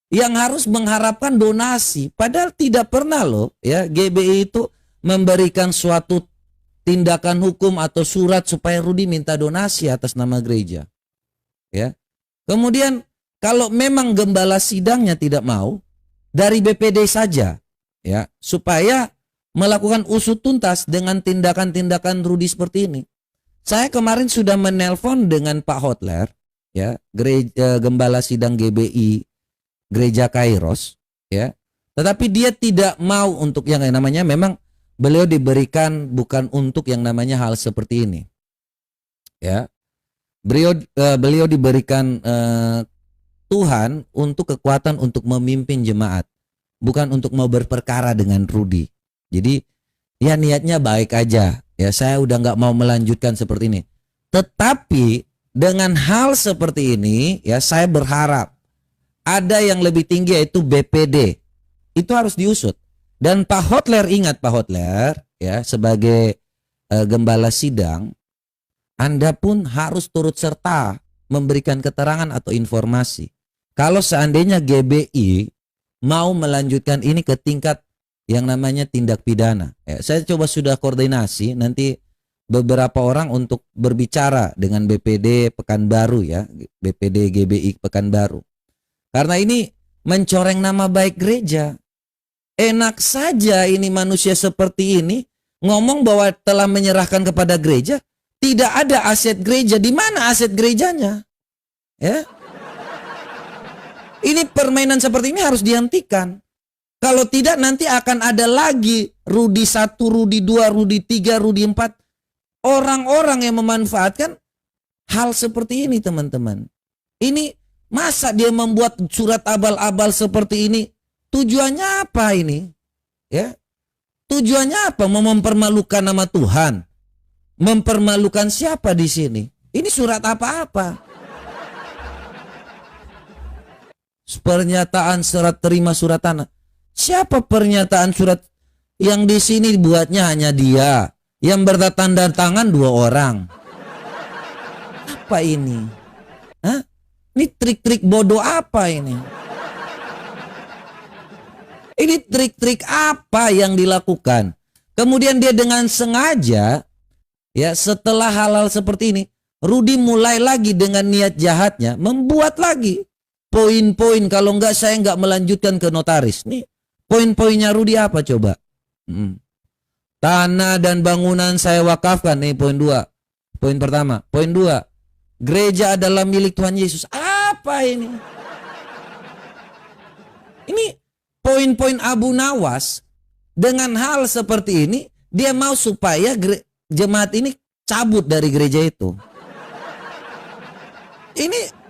yang harus mengharapkan donasi. Padahal tidak pernah loh ya GBI itu memberikan suatu tindakan hukum atau surat supaya Rudi minta donasi atas nama gereja. Ya. Kemudian kalau memang gembala sidangnya tidak mau, dari BPD saja, ya, supaya melakukan usut tuntas dengan tindakan-tindakan Rudi seperti ini. Saya kemarin sudah menelpon dengan Pak Hotler, ya, gembala sidang GBI Gereja Kairos, ya. Tetapi dia tidak mau untuk yang namanya, memang beliau diberikan bukan untuk yang namanya hal seperti ini. Ya. Beliau diberikan Tuhan untuk kekuatan untuk memimpin jemaat, bukan untuk mau berperkara dengan Rudi. Jadi ya niatnya baik aja. Ya, saya udah nggak mau melanjutkan seperti ini. Tetapi dengan hal seperti ini, ya saya berharap ada yang lebih tinggi, yaitu BPD. Itu harus diusut. Dan Pak Hotler, ingat Pak Hotler, ya, sebagai gembala sidang, Anda pun harus turut serta memberikan keterangan atau informasi. Kalau seandainya GBI mau melanjutkan ini ke tingkat yang namanya tindak pidana. Ya, saya coba sudah koordinasi nanti beberapa orang untuk berbicara dengan BPD Pekanbaru, ya, BPD GBI Pekanbaru. Karena ini mencoreng nama baik gereja. Enak saja ini manusia seperti ini ngomong bahwa telah menyerahkan kepada gereja, tidak ada aset gereja. Di mana aset gerejanya? Ya. Ini permainan seperti ini harus dihentikan. Kalau tidak nanti akan ada lagi Rudi 1, Rudi 2, Rudi 3, Rudi 4. Orang-orang yang memanfaatkan hal seperti ini, teman-teman. Ini masa dia membuat surat abal-abal seperti ini? Tujuannya apa ini? Ya. Tujuannya apa? Mempermalukan nama Tuhan. Mempermalukan siapa di sini? Ini surat apa-apa? Pernyataan surat terima surat tanah. Siapa pernyataan surat yang di sini buatnya hanya dia, yang bertanda tangan 2 orang. Apa ini? Hah? Ini trik-trik bodoh apa ini? Ini trik-trik apa yang dilakukan? Kemudian dia dengan sengaja, ya, setelah hal-hal seperti ini, Rudi mulai lagi dengan niat jahatnya membuat lagi poin-poin. Kalau enggak saya enggak melanjutkan ke notaris. Nih poin-poinnya Rudi apa coba? Tanah dan bangunan saya wakafkan. Nih poin 2. Poin pertama. Poin 2. Gereja adalah milik Tuhan Yesus. Apa ini? Ini poin-poin Abu Nawas. Dengan hal seperti ini, dia mau supaya jemaat ini cabut dari gereja itu. Ini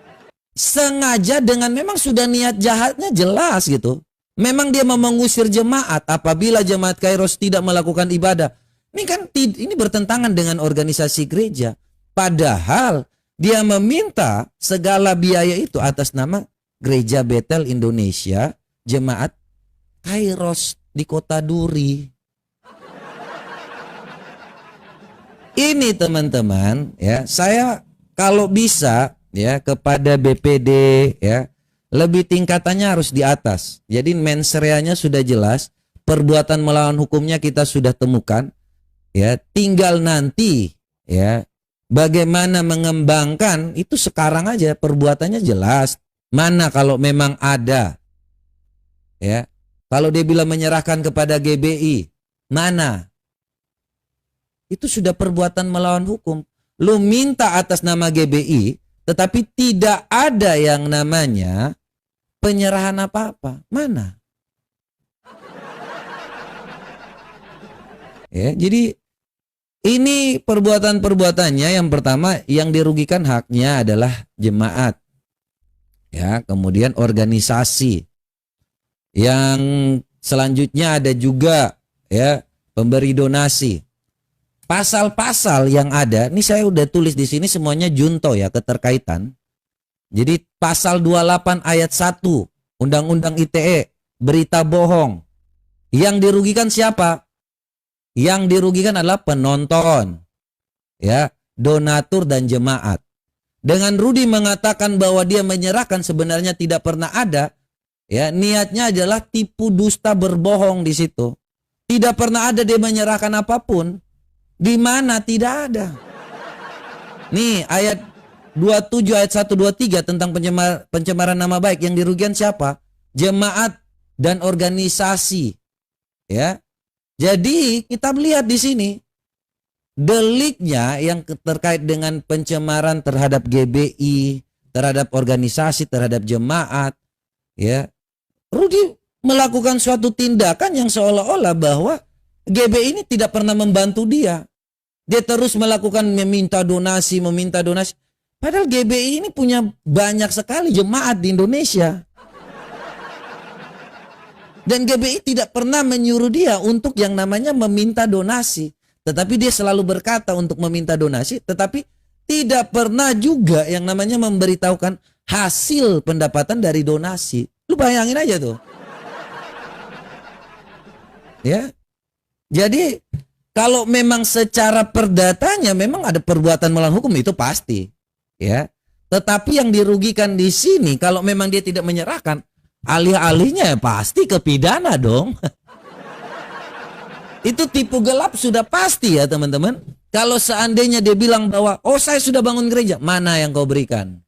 sengaja dengan memang sudah niat jahatnya jelas gitu. Memang dia mau mengusir jemaat apabila jemaat Kairos tidak melakukan ibadah. Ini kan ini bertentangan dengan organisasi gereja. Padahal dia meminta segala biaya itu atas nama Gereja Betel Indonesia, jemaat Kairos di Kota Duri. Ini teman-teman, ya, saya kalau bisa, ya, kepada BPD, ya, lebih tingkatannya harus di atas. Jadi mensreanya sudah jelas, perbuatan melawan hukumnya kita sudah temukan, ya, tinggal nanti, ya, bagaimana mengembangkan itu sekarang aja perbuatannya jelas. Mana kalau memang ada, ya, kalau dia bilang menyerahkan kepada GBI, mana? Itu sudah perbuatan melawan hukum. Lu minta atas nama GBI, tetapi tidak ada yang namanya penyerahan apa-apa. Mana? Ya, jadi ini perbuatan-perbuatannya, yang pertama yang dirugikan haknya adalah jemaat. Ya, kemudian organisasi. Yang selanjutnya ada juga, ya, pemberi donasi. Pasal-pasal yang ada, ini saya udah tulis di sini semuanya junto, ya, keterkaitan. Jadi pasal 28 ayat 1 Undang-Undang ITE, berita bohong. Yang dirugikan siapa? Yang dirugikan adalah penonton, ya, donatur dan jemaat. Dengan Rudi mengatakan bahwa dia menyerahkan, sebenarnya tidak pernah ada, ya, niatnya adalah tipu dusta berbohong di situ. Tidak pernah ada dia menyerahkan apapun. Di mana? Tidak ada. Nih ayat 27 ayat 1 2 3 tentang pencemaran nama baik, yang dirugikan siapa? Jemaat dan organisasi. Ya. Jadi kita melihat di sini deliknya yang terkait dengan pencemaran terhadap GBI, terhadap organisasi, terhadap jemaat, ya. Rudi melakukan suatu tindakan yang seolah-olah bahwa GBI ini tidak pernah membantu dia. Dia terus melakukan meminta donasi. Padahal GBI ini punya banyak sekali jemaat di Indonesia. Dan GBI tidak pernah menyuruh dia untuk yang namanya meminta donasi. Tetapi dia selalu berkata untuk meminta donasi, tetapi tidak pernah juga yang namanya memberitahukan hasil pendapatan dari donasi. Lu bayangin aja tuh. Ya. Jadi kalau memang secara perdatanya memang ada perbuatan melawan hukum, itu pasti, ya. Tetapi yang dirugikan di sini kalau memang dia tidak menyerahkan, alih-alihnya ya pasti ke pidana dong. Itu tipu gelap sudah pasti ya teman-teman. Kalau seandainya dia bilang bahwa oh saya sudah bangun gereja, mana yang kau berikan?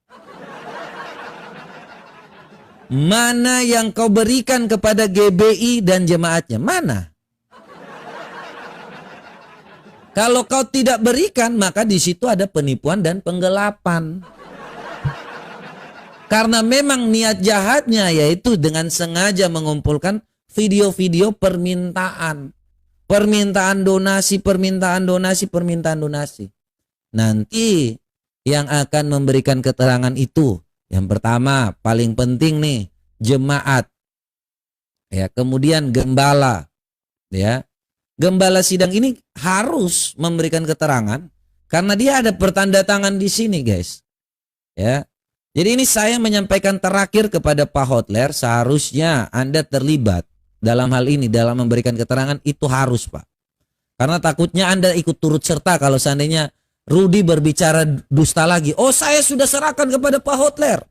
Mana yang kau berikan kepada GBI dan jemaatnya? Mana? Kalau kau tidak berikan, maka di situ ada penipuan dan penggelapan. Karena memang niat jahatnya yaitu dengan sengaja mengumpulkan video-video permintaan. Permintaan donasi. Nanti yang akan memberikan keterangan itu, yang pertama paling penting nih, jemaat. Ya, kemudian gembala. Ya. Gembala sidang ini harus memberikan keterangan karena dia ada pertanda tangan di sini, guys. Ya. Jadi ini saya menyampaikan terakhir kepada Pak Hotler, seharusnya Anda terlibat dalam hal ini, dalam memberikan keterangan itu harus, Pak. Karena takutnya Anda ikut turut serta kalau seandainya Rudi berbicara dusta lagi. Oh, saya sudah serahkan kepada Pak Hotler.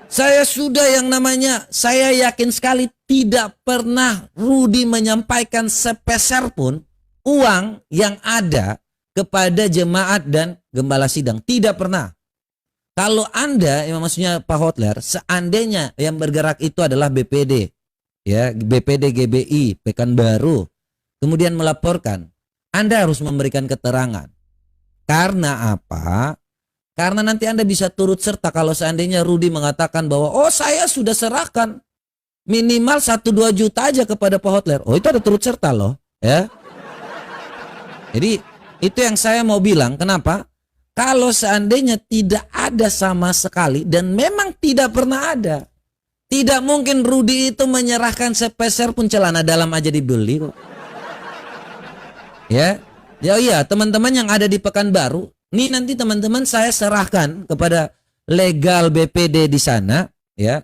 Saya sudah yang namanya, saya yakin sekali tidak pernah Rudi menyampaikan sepeser pun uang yang ada kepada jemaat dan gembala sidang. Tidak pernah. Kalau Anda, yang maksudnya Pak Hotler, seandainya yang bergerak itu adalah BPD, ya BPD GBI, Pekanbaru, kemudian melaporkan, Anda harus memberikan keterangan. Karena apa? Karena nanti Anda bisa turut serta kalau seandainya Rudi mengatakan bahwa oh saya sudah serahkan minimal 1-2 juta aja kepada Pak Hotler. Oh itu ada turut serta loh, ya. Jadi itu yang saya mau bilang. Kenapa? Kalau seandainya tidak ada sama sekali dan memang tidak pernah ada, tidak mungkin Rudi itu menyerahkan sepeser pun celana dalam aja dibeli kok. Ya, ya iya teman-teman yang ada di Pekanbaru. Nih nanti teman-teman saya serahkan kepada legal BPD di sana ya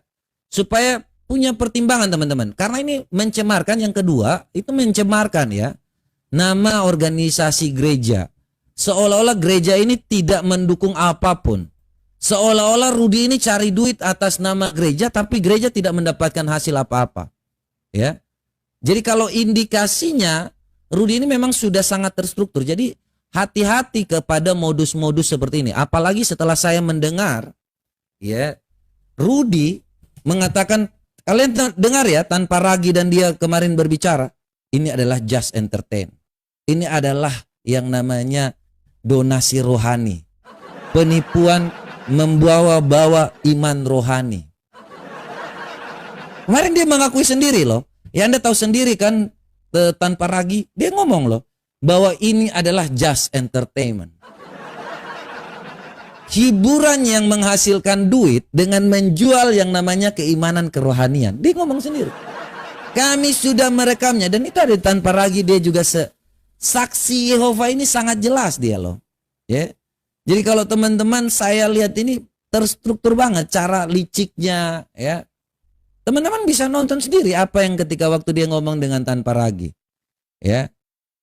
supaya punya pertimbangan teman-teman. Karena ini mencemarkan, yang kedua itu mencemarkan ya nama organisasi gereja. Seolah-olah gereja ini tidak mendukung apapun. Seolah-olah Rudi ini cari duit atas nama gereja tapi gereja tidak mendapatkan hasil apa-apa. Ya. Jadi kalau indikasinya Rudi ini memang sudah sangat terstruktur. Jadi hati-hati kepada modus-modus seperti ini. Apalagi setelah saya mendengar ya Rudi mengatakan, kalian dengar ya tanpa ragi dan dia kemarin berbicara, ini adalah just entertain. Ini adalah yang namanya donasi rohani. Penipuan membawa-bawa iman rohani. Kemarin dia mengakui sendiri loh. Ya Anda tahu sendiri kan tanpa ragi dia ngomong loh bahwa ini adalah just entertainment. Hiburan yang menghasilkan duit dengan menjual yang namanya keimanan kerohanian. Dia ngomong sendiri. Kami sudah merekamnya dan itu ada tanpa ragi, dia juga saksi Yehova ini sangat jelas dia loh. Ya. Jadi kalau teman-teman saya lihat ini terstruktur banget cara liciknya ya. Teman-teman bisa nonton sendiri apa yang ketika waktu dia ngomong dengan tanpa ragi. Ya.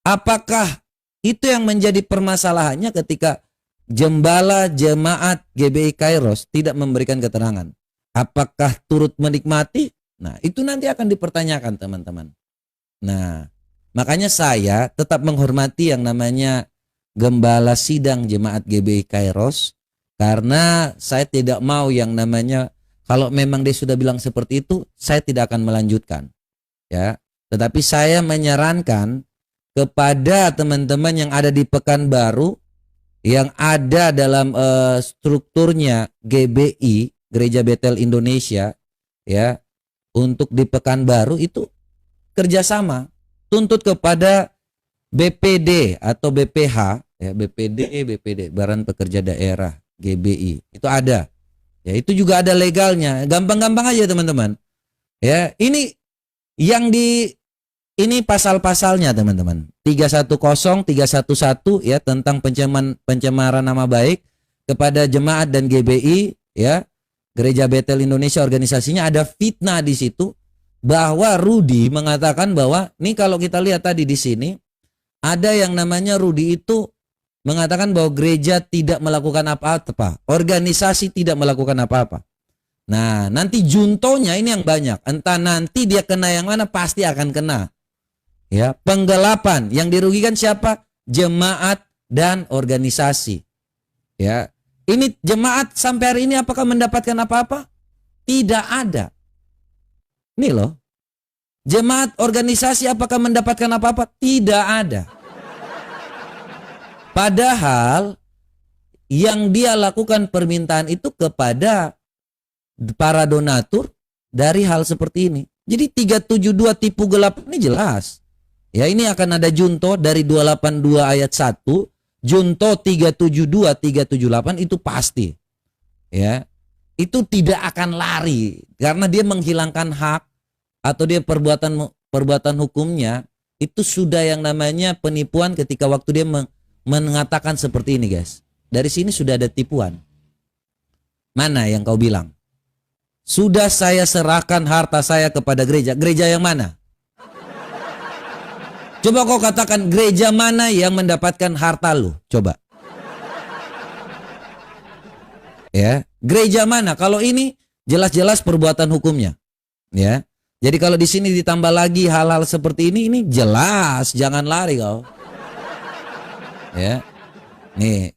Apakah itu yang menjadi permasalahannya ketika Gembala jemaat GBI Kairos tidak memberikan keterangan? Apakah turut menikmati? Nah, itu nanti akan dipertanyakan teman-teman. Nah, Makanya saya tetap menghormati yang namanya Gembala Sidang Jemaat GBI Kairos, karena saya tidak mau yang namanya kalau memang dia sudah bilang seperti itu, saya tidak akan melanjutkan. Ya, tetapi saya menyarankan kepada teman-teman yang ada di Pekanbaru, yang ada dalam strukturnya GBI, Gereja Betel Indonesia, ya, untuk di Pekanbaru itu kerjasama, tuntut kepada BPD atau BPH, ya, BPD, Badan Pekerja Daerah GBI, itu ada, ya, itu juga ada legalnya, gampang-gampang aja teman-teman, ya, ini yang ini pasal-pasalnya teman-teman, 310, 311 ya, tentang pencemaran nama baik kepada jemaat dan GBI, ya, Gereja Betel Indonesia organisasinya, ada fitnah di situ, bahwa Rudi mengatakan bahwa nih, kalau kita lihat tadi di sini ada yang namanya Rudi itu mengatakan bahwa gereja tidak melakukan apa-apa, organisasi tidak melakukan apa-apa. Nah, nanti juntonya ini yang banyak, entah nanti dia kena yang mana, pasti akan kena. Ya, penggelapan, yang dirugikan siapa? Jemaat dan organisasi. Ya, ini jemaat sampai hari ini apakah mendapatkan apa-apa? Tidak ada. Ini loh, jemaat organisasi apakah mendapatkan apa-apa? Tidak ada. Padahal yang dia lakukan permintaan itu kepada para donatur dari hal seperti ini. Jadi 372 tipu gelap ini jelas. Ya, ini akan ada junto dari 282 ayat 1, junto 372, 378 itu pasti. Ya. Itu tidak akan lari karena dia menghilangkan hak atau dia perbuatan hukumnya itu sudah yang namanya penipuan ketika waktu dia mengatakan seperti ini, guys. Dari sini sudah ada tipuan. Mana yang kau bilang? Sudah saya serahkan harta saya kepada gereja. Gereja yang mana? Coba kau katakan gereja mana yang mendapatkan harta lu? Coba. Ya, gereja mana? Kalau ini jelas-jelas perbuatan hukumnya. Ya. Jadi kalau di sini ditambah lagi hal-hal seperti ini jelas, jangan lari kau. Ya. Nih.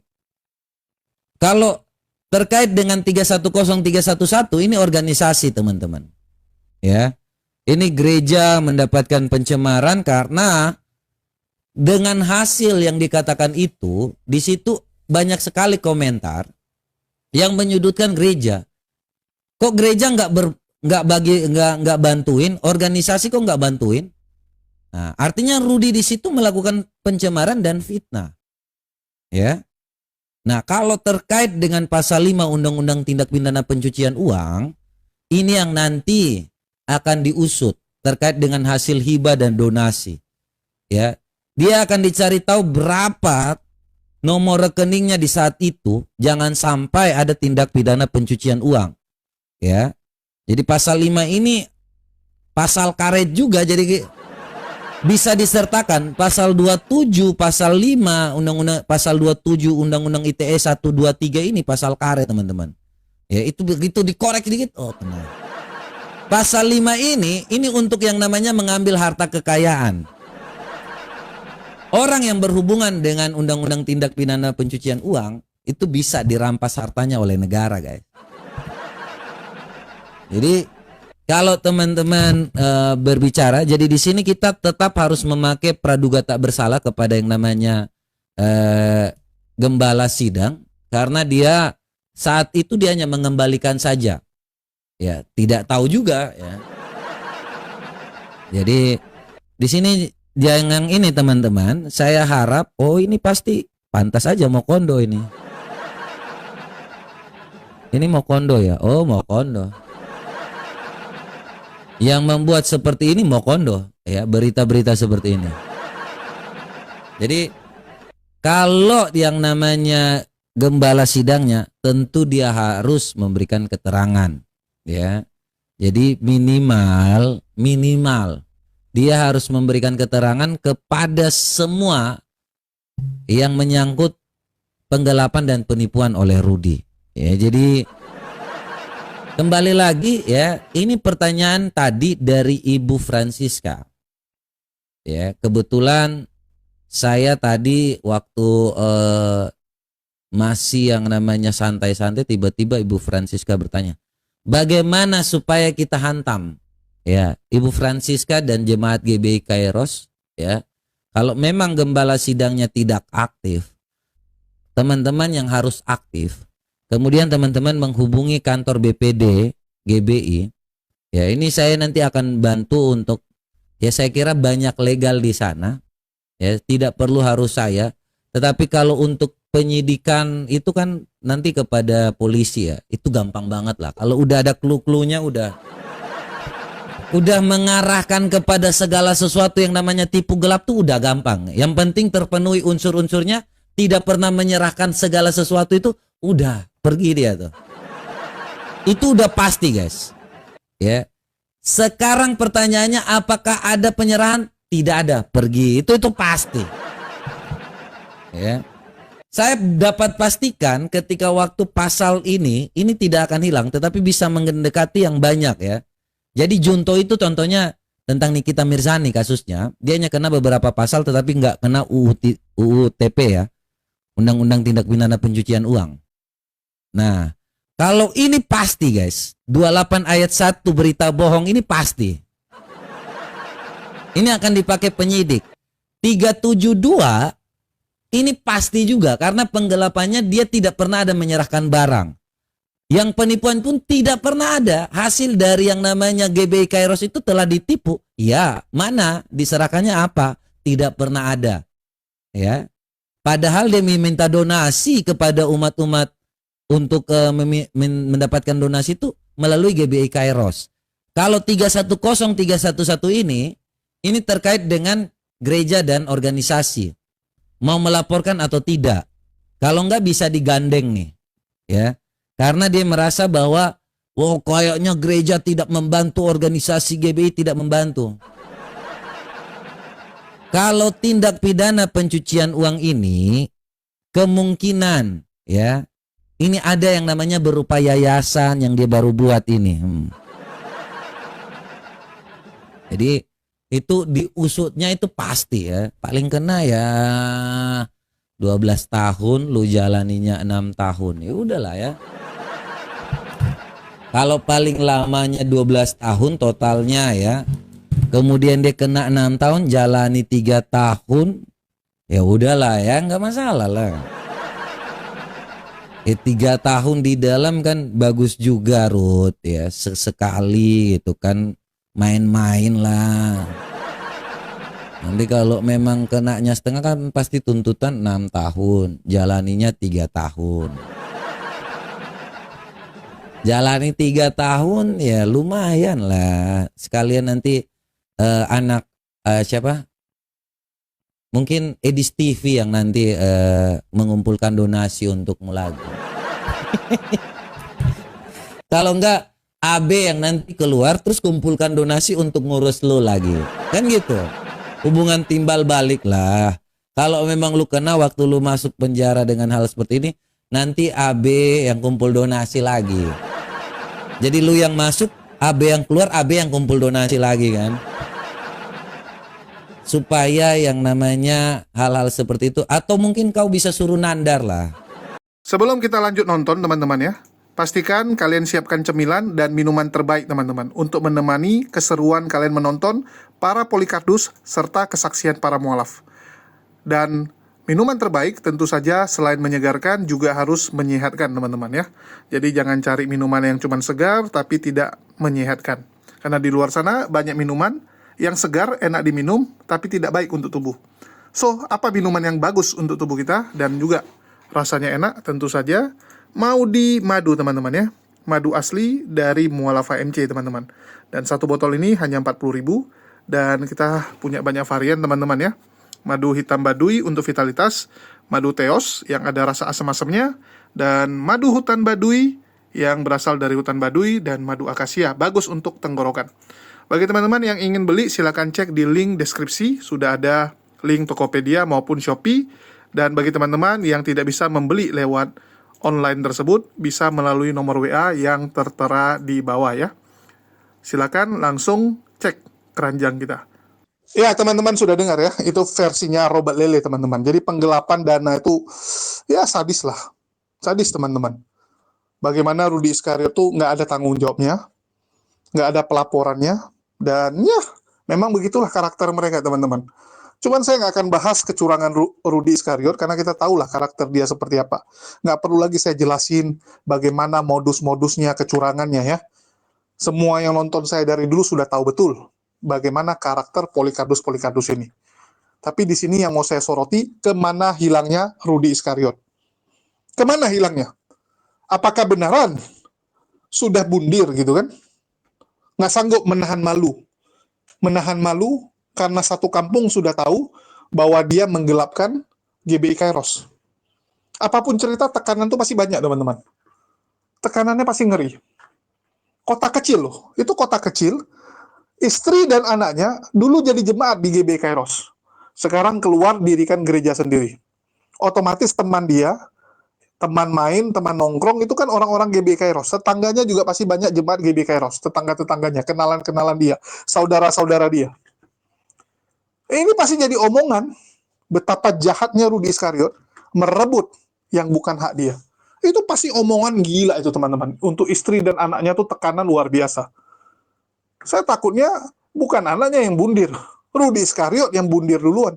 Kalau terkait dengan 310, 311 ini organisasi, teman-teman. Ya. Ini gereja mendapatkan pencemaran karena dengan hasil yang dikatakan itu, di situ banyak sekali komentar yang menyudutkan gereja. Kok gereja nggak bantuin, organisasi kok nggak bantuin? Nah, artinya Rudi di situ melakukan pencemaran dan fitnah. Ya. Nah, kalau terkait dengan pasal 5 Undang-Undang Tindak Pidana Pencucian Uang, ini yang nanti akan diusut terkait dengan hasil hibah dan donasi. Ya, dia akan dicari tahu berapa nomor rekeningnya di saat itu, jangan sampai ada tindak pidana pencucian uang. Ya. Jadi pasal 5 ini pasal karet juga, jadi bisa disertakan pasal 27, pasal 5 Undang-Undang, pasal 27 Undang-Undang ITE 123 ini pasal karet, teman-teman. Ya, itu begitu dikorek sedikit, oh tenang. Pasal 5 ini untuk yang namanya mengambil harta kekayaan. Orang yang berhubungan dengan undang-undang tindak pidana pencucian uang itu bisa dirampas hartanya oleh negara, guys. Jadi kalau teman-teman berbicara, jadi di sini kita tetap harus memakai praduga tak bersalah kepada yang namanya gembala sidang, karena dia saat itu dia hanya mengembalikan saja. Ya, tidak tahu juga ya. Jadi di sini jangan ini, teman-teman, saya harap ini pasti pantas aja mau kondo ini. Ini mau kondo ya? Oh, mau kondo. Yang membuat seperti ini mau kondo ya, berita-berita seperti ini. Jadi kalau yang namanya gembala sidangnya tentu dia harus memberikan keterangan. Ya, jadi minimal dia harus memberikan keterangan kepada semua yang menyangkut penggelapan dan penipuan oleh Rudi. Ya, jadi kembali lagi ya, ini pertanyaan tadi dari Ibu Francisca. Ya, kebetulan saya tadi waktu masih yang namanya santai-santai, tiba-tiba Ibu Francisca bertanya, bagaimana supaya kita hantam? Ya, Ibu Francisca dan jemaat GBI Kairos, ya, kalau memang gembala sidangnya tidak aktif, teman-teman yang harus aktif, kemudian teman-teman menghubungi kantor BPD GBI. Ya, ini saya nanti akan bantu untuk, ya saya kira banyak legal di sana. Ya, tidak perlu harus saya, tetapi kalau untuk penyidikan itu kan nanti kepada polisi ya. Itu gampang banget lah. Kalau udah ada clue-cluenya udah mengarahkan kepada segala sesuatu yang namanya tipu gelap tuh udah gampang. Yang penting terpenuhi unsur-unsurnya, tidak pernah menyerahkan segala sesuatu itu udah pergi dia tuh. Itu udah pasti, guys. Ya. Sekarang pertanyaannya, apakah ada penyerahan? Tidak ada, pergi. Itu pasti. Ya. Saya dapat pastikan ketika waktu pasal ini tidak akan hilang, tetapi bisa mendekati yang banyak ya. Jadi Junto itu contohnya tentang Nikita Mirzani kasusnya, dia hanya kena beberapa pasal tetapi nggak kena UU TP ya, Undang-Undang Tindak Pidana Pencucian Uang. Nah, kalau ini pasti guys, 28 ayat 1 berita bohong ini pasti. Ini akan dipakai penyidik. 372 ini pasti juga karena penggelapannya dia tidak pernah ada menyerahkan barang. Yang penipuan pun tidak pernah ada. Hasil dari yang namanya GBI Kairos itu telah ditipu. Ya, mana diserahkannya apa? Tidak pernah ada. Ya. Padahal dia meminta donasi kepada umat-umat untuk mendapatkan donasi itu melalui GBI Kairos. Kalau 310 311 ini terkait dengan gereja dan organisasi. Mau melaporkan atau tidak. Kalau enggak bisa digandeng nih. Ya. Karena dia merasa bahwa kayaknya gereja tidak membantu, organisasi GBI tidak membantu. Kalau tindak pidana pencucian uang ini kemungkinan ya, ini ada yang namanya berupa yayasan yang dia baru buat ini. Jadi itu diusutnya itu pasti ya. Paling kena ya 12 tahun, lu jalaninya 6 tahun. Ya udahlah ya. Kalau paling lamanya 12 tahun totalnya ya. Kemudian dia kena 6 tahun, jalani 3 tahun. Ya udahlah ya, nggak masalah lah. 3 tahun di dalam kan bagus juga Ruth ya. Sesekali gitu kan, main-main lah. Nanti kalau memang kenanya setengah kan pasti tuntutan 6 tahun, jalaninya 3 tahun. Jalani 3 tahun ya lumayan lah. Sekalian nanti anak siapa? Mungkin Edis TV yang nanti mengumpulkan donasi untuk Mulaga. Kalau enggak AB yang nanti keluar terus kumpulkan donasi untuk ngurus lu lagi. Kan gitu. Hubungan timbal balik lah. Kalau memang lu kena waktu lu masuk penjara dengan hal seperti ini, nanti AB yang kumpul donasi lagi. Jadi lu yang masuk, AB yang keluar, AB yang kumpul donasi lagi kan. Supaya yang namanya hal-hal seperti itu, atau mungkin kau bisa suruh nandar lah. Sebelum kita lanjut nonton teman-teman ya, pastikan kalian siapkan cemilan dan minuman terbaik teman-teman untuk menemani keseruan kalian menonton para Polikardus serta kesaksian para mualaf. Dan minuman terbaik tentu saja selain menyegarkan juga harus menyehatkan teman-teman ya. Jadi jangan cari minuman yang cuma segar tapi tidak menyehatkan. Karena di luar sana banyak minuman yang segar enak diminum tapi tidak baik untuk tubuh. So, apa minuman yang bagus untuk tubuh kita dan juga rasanya enak? Tentu saja Maudi Madu teman-teman ya. Madu asli dari Mualaf MC teman-teman. Dan satu botol ini hanya 40.000 dan kita punya banyak varian teman-teman ya. Madu hitam Baduy untuk vitalitas, madu Teos yang ada rasa asam-asamnya, dan madu hutan Baduy yang berasal dari hutan Baduy, dan madu akasia, bagus untuk tenggorokan. Bagi teman-teman yang ingin beli, silakan cek di link deskripsi, sudah ada link Tokopedia maupun Shopee. Dan bagi teman-teman yang tidak bisa membeli lewat online tersebut, bisa melalui nomor WA yang tertera di bawah ya. Silakan langsung cek keranjang kita. Ya, teman-teman sudah dengar ya, itu versinya Robert Lele, teman-teman. Jadi penggelapan dana itu ya sadis lah. Sadis, teman-teman. Bagaimana Rudy Iskariot tuh nggak ada tanggung jawabnya, nggak ada pelaporannya, dan ya memang begitulah karakter mereka, teman-teman. Cuman saya nggak akan bahas kecurangan Rudy Iskariot karena kita tahulah karakter dia seperti apa. Nggak perlu lagi saya jelasin bagaimana modus-modusnya kecurangannya ya. Semua yang nonton saya dari dulu sudah tahu betul bagaimana karakter Polycarpus ini. Tapi di sini yang mau saya soroti, kemana hilangnya Rudy Iskariot? Kemana hilangnya? Apakah benaran sudah bundir gitu kan? Nggak sanggup menahan malu. Menahan malu karena satu kampung sudah tahu bahwa dia menggelapkan GBI Kairos. Apapun cerita, tekanan tuh pasti banyak, teman-teman. Tekanannya pasti ngeri. Kota kecil loh, itu kota kecil. Istri dan anaknya dulu jadi jemaat di GBI Kairos. Sekarang keluar dirikan gereja sendiri. Otomatis teman dia, teman main, teman nongkrong itu kan orang-orang GBI Kairos. Tetangganya juga pasti banyak jemaat GBI Kairos. Tetangga-tetangganya, kenalan-kenalan dia, saudara-saudara dia. Ini pasti jadi omongan betapa jahatnya Rudy Iskariot merebut yang bukan hak dia. Itu pasti omongan gila itu, teman-teman. Untuk istri dan anaknya tuh tekanan luar biasa. Saya takutnya bukan anaknya yang bundir, Rudy Iskariot yang bundir duluan.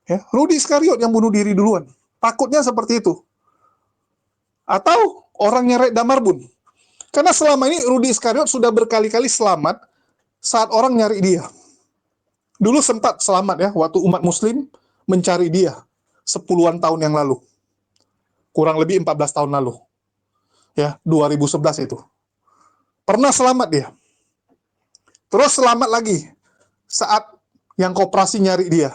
Ya, Rudy Iskariot yang bunuh diri duluan. Takutnya seperti itu. Atau orangnya Reda Marbun. Karena selama ini Rudy Iskariot sudah berkali-kali selamat saat orang nyari dia. Dulu sempat selamat ya, waktu umat muslim mencari dia 10-an tahun yang lalu. Kurang lebih 14 tahun lalu. Ya, 2011 itu. Pernah selamat dia. Terus selamat lagi saat yang koperasi nyari dia.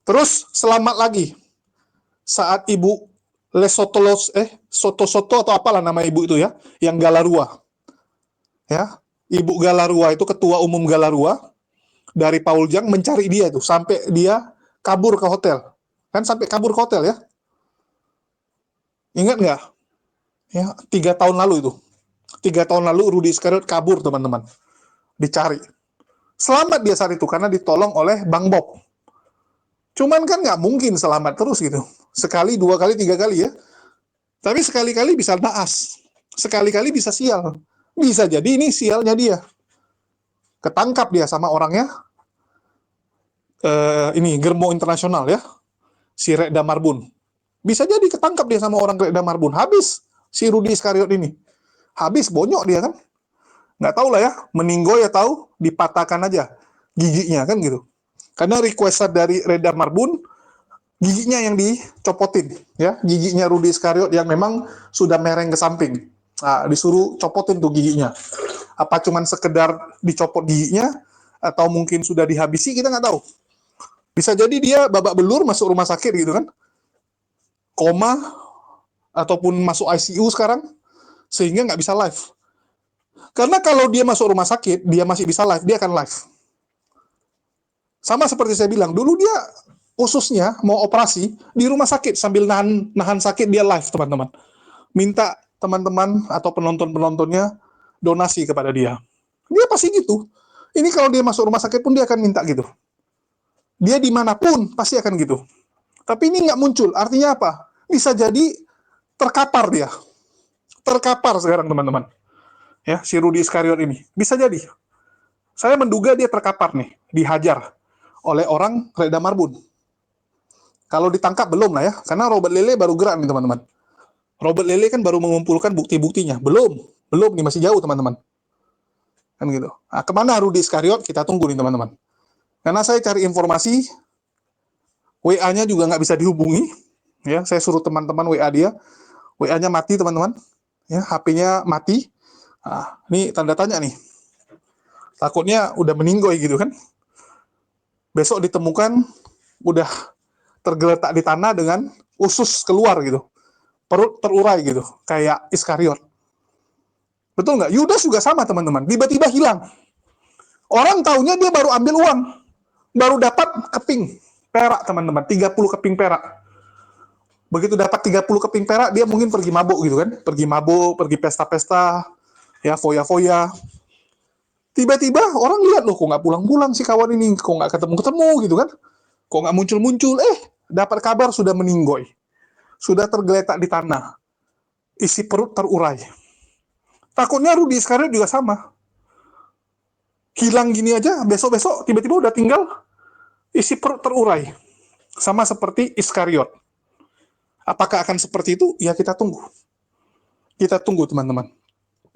Terus selamat lagi saat ibu Soto atau apalah nama ibu itu ya, yang Galarua. Ya, Ibu Galarua itu ketua umum Galarua dari Paul Jang mencari dia itu sampai dia kabur ke hotel. Kan sampai kabur ke hotel ya. Ingat nggak? Ya, 3 tahun lalu itu. 3 tahun lalu Rudy Iskariot kabur, teman-teman. Dicari. Selamat dia saat itu karena ditolong oleh Bang Bob. Cuman kan nggak mungkin selamat terus gitu. Sekali, 2 kali, 3 kali ya. Tapi sekali-kali bisa naas. Sekali-kali bisa sial. Bisa jadi ini sialnya dia. Ketangkap dia sama orangnya. Ini Germo Internasional ya. Si Reda Marbun. Bisa jadi ketangkap dia sama orang Reda Marbun. Habis si Rudy Iskariot ini. Habis bonyok dia kan. Nggak tahu lah ya. Meninggoy ya tahu. Dipatahkan aja giginya kan gitu. Karena request dari Reda Marbun, giginya yang dicopotin, ya, giginya Rudy Iskariot yang memang sudah mereng ke samping. Nah, disuruh copotin tuh giginya. Apa cuman sekedar dicopot giginya, atau mungkin sudah dihabisi, kita nggak tahu. Bisa jadi dia babak belur masuk rumah sakit gitu kan, koma, ataupun masuk ICU sekarang, sehingga nggak bisa live. Karena kalau dia masuk rumah sakit, dia masih bisa live, dia akan live. Sama seperti saya bilang, dulu dia ususnya mau operasi di rumah sakit sambil nahan sakit dia live, teman-teman. Minta teman-teman atau penonton-penontonnya donasi kepada dia. Dia pasti gitu. Ini kalau dia masuk rumah sakit pun dia akan minta gitu. Dia dimanapun pasti akan gitu. Tapi ini nggak muncul. Artinya apa? Bisa jadi terkapar dia. Terkapar sekarang, teman-teman. Ya, si Rudy Iskariot ini. Bisa jadi. Saya menduga dia terkapar nih. Dihajar oleh orang Reda Marbun. Kalau ditangkap belum lah ya, karena Robert Lele baru gerak nih, teman-teman. Robert Lele kan baru mengumpulkan bukti-buktinya. Belum nih, masih jauh, teman-teman. Kan gitu. Nah, kemana Rudy Iskariot? Kita tunggu nih, teman-teman. Karena saya cari informasi, WA-nya juga nggak bisa dihubungi. Ya, saya suruh teman-teman WA dia. WA-nya mati, teman-teman. Ya, HP-nya mati. Nah, ini tanda tanya nih. Takutnya udah meninggoy gitu kan. Besok ditemukan udah tergeletak di tanah dengan usus keluar gitu. Perut terurai gitu, kayak Iskariot. Betul nggak? Yudas juga sama, teman-teman. Tiba-tiba hilang. Orang taunya dia baru ambil uang. Baru dapat keping perak, teman-teman. 30 keping perak. Begitu dapat 30 keping perak, dia mungkin pergi mabuk gitu kan. Pergi mabuk, pergi pesta-pesta, ya foya-foya. Tiba-tiba orang lihat loh, kok nggak pulang-pulang si kawan ini, kok nggak ketemu-ketemu gitu kan, kok nggak muncul-muncul, dapat kabar sudah meninggoy, sudah tergeletak di tanah, isi perut terurai. Takutnya Rudi Iskariot juga sama, hilang gini aja, besok-besok tiba-tiba udah tinggal isi perut terurai, sama seperti Iskariot. Apakah akan seperti itu? Ya kita tunggu. Kita tunggu teman-teman.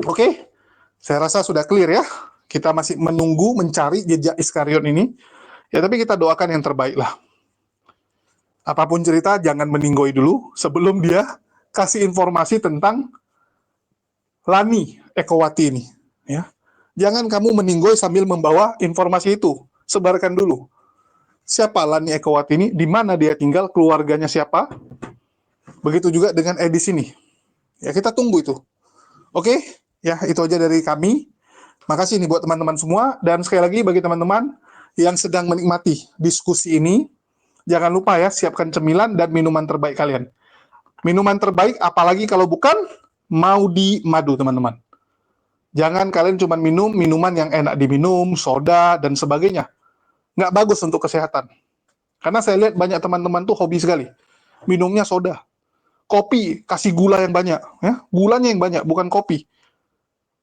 Oke, saya rasa sudah clear ya. Kita masih menunggu mencari jejak Iskariot ini. Ya tapi kita doakan yang terbaik lah. Apapun cerita jangan meninggoy dulu sebelum dia kasih informasi tentang Lani Ekowati ini. Ya, jangan kamu meninggoy sambil membawa informasi itu. Sebarkan dulu. Siapa Lani Ekowati ini? Di mana dia tinggal? Keluarganya siapa? Begitu juga dengan Edis ini. Ya kita tunggu itu. Oke, ya itu aja dari kami. Makasih nih buat teman-teman semua. Dan sekali lagi bagi teman-teman yang sedang menikmati diskusi ini, jangan lupa ya siapkan cemilan dan minuman terbaik kalian. Minuman terbaik apalagi kalau bukan Maudi Madu teman-teman. Jangan kalian cuma minum minuman yang enak diminum, soda dan sebagainya. Nggak bagus untuk kesehatan. Karena saya lihat banyak teman-teman tuh hobi sekali. Minumnya soda. Kopi, kasih gula yang banyak. Ya, gulanya yang banyak, bukan kopi.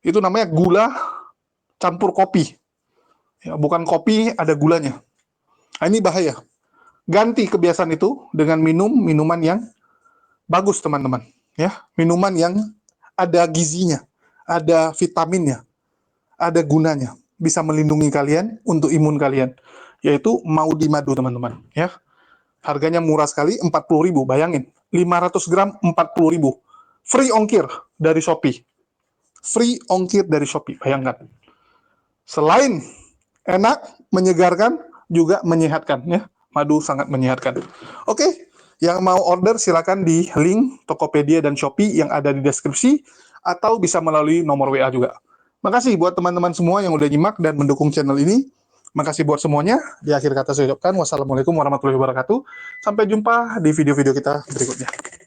Itu namanya gula campur kopi. Ya, bukan kopi, ada gulanya. Nah, ini bahaya. Ganti kebiasaan itu dengan minum minuman yang bagus, teman-teman. Ya, minuman yang ada gizinya, ada vitaminnya, ada gunanya. Bisa melindungi kalian untuk imun kalian. Yaitu Maudi Madu, teman-teman. Ya, harganya murah sekali, 40.000, bayangin. 500 gram, 40.000. Free ongkir dari Shopee. Free ongkir dari Shopee, bayangkan. Selain enak, menyegarkan, juga menyehatkan. Ya, madu sangat menyehatkan. Oke, yang mau order silakan di link Tokopedia dan Shopee yang ada di deskripsi, atau bisa melalui nomor WA juga. Makasih buat teman-teman semua yang udah nyimak dan mendukung channel ini. Makasih buat semuanya. Di akhir kata saya ucapkan wassalamualaikum warahmatullahi wabarakatuh. Sampai jumpa di video-video kita berikutnya.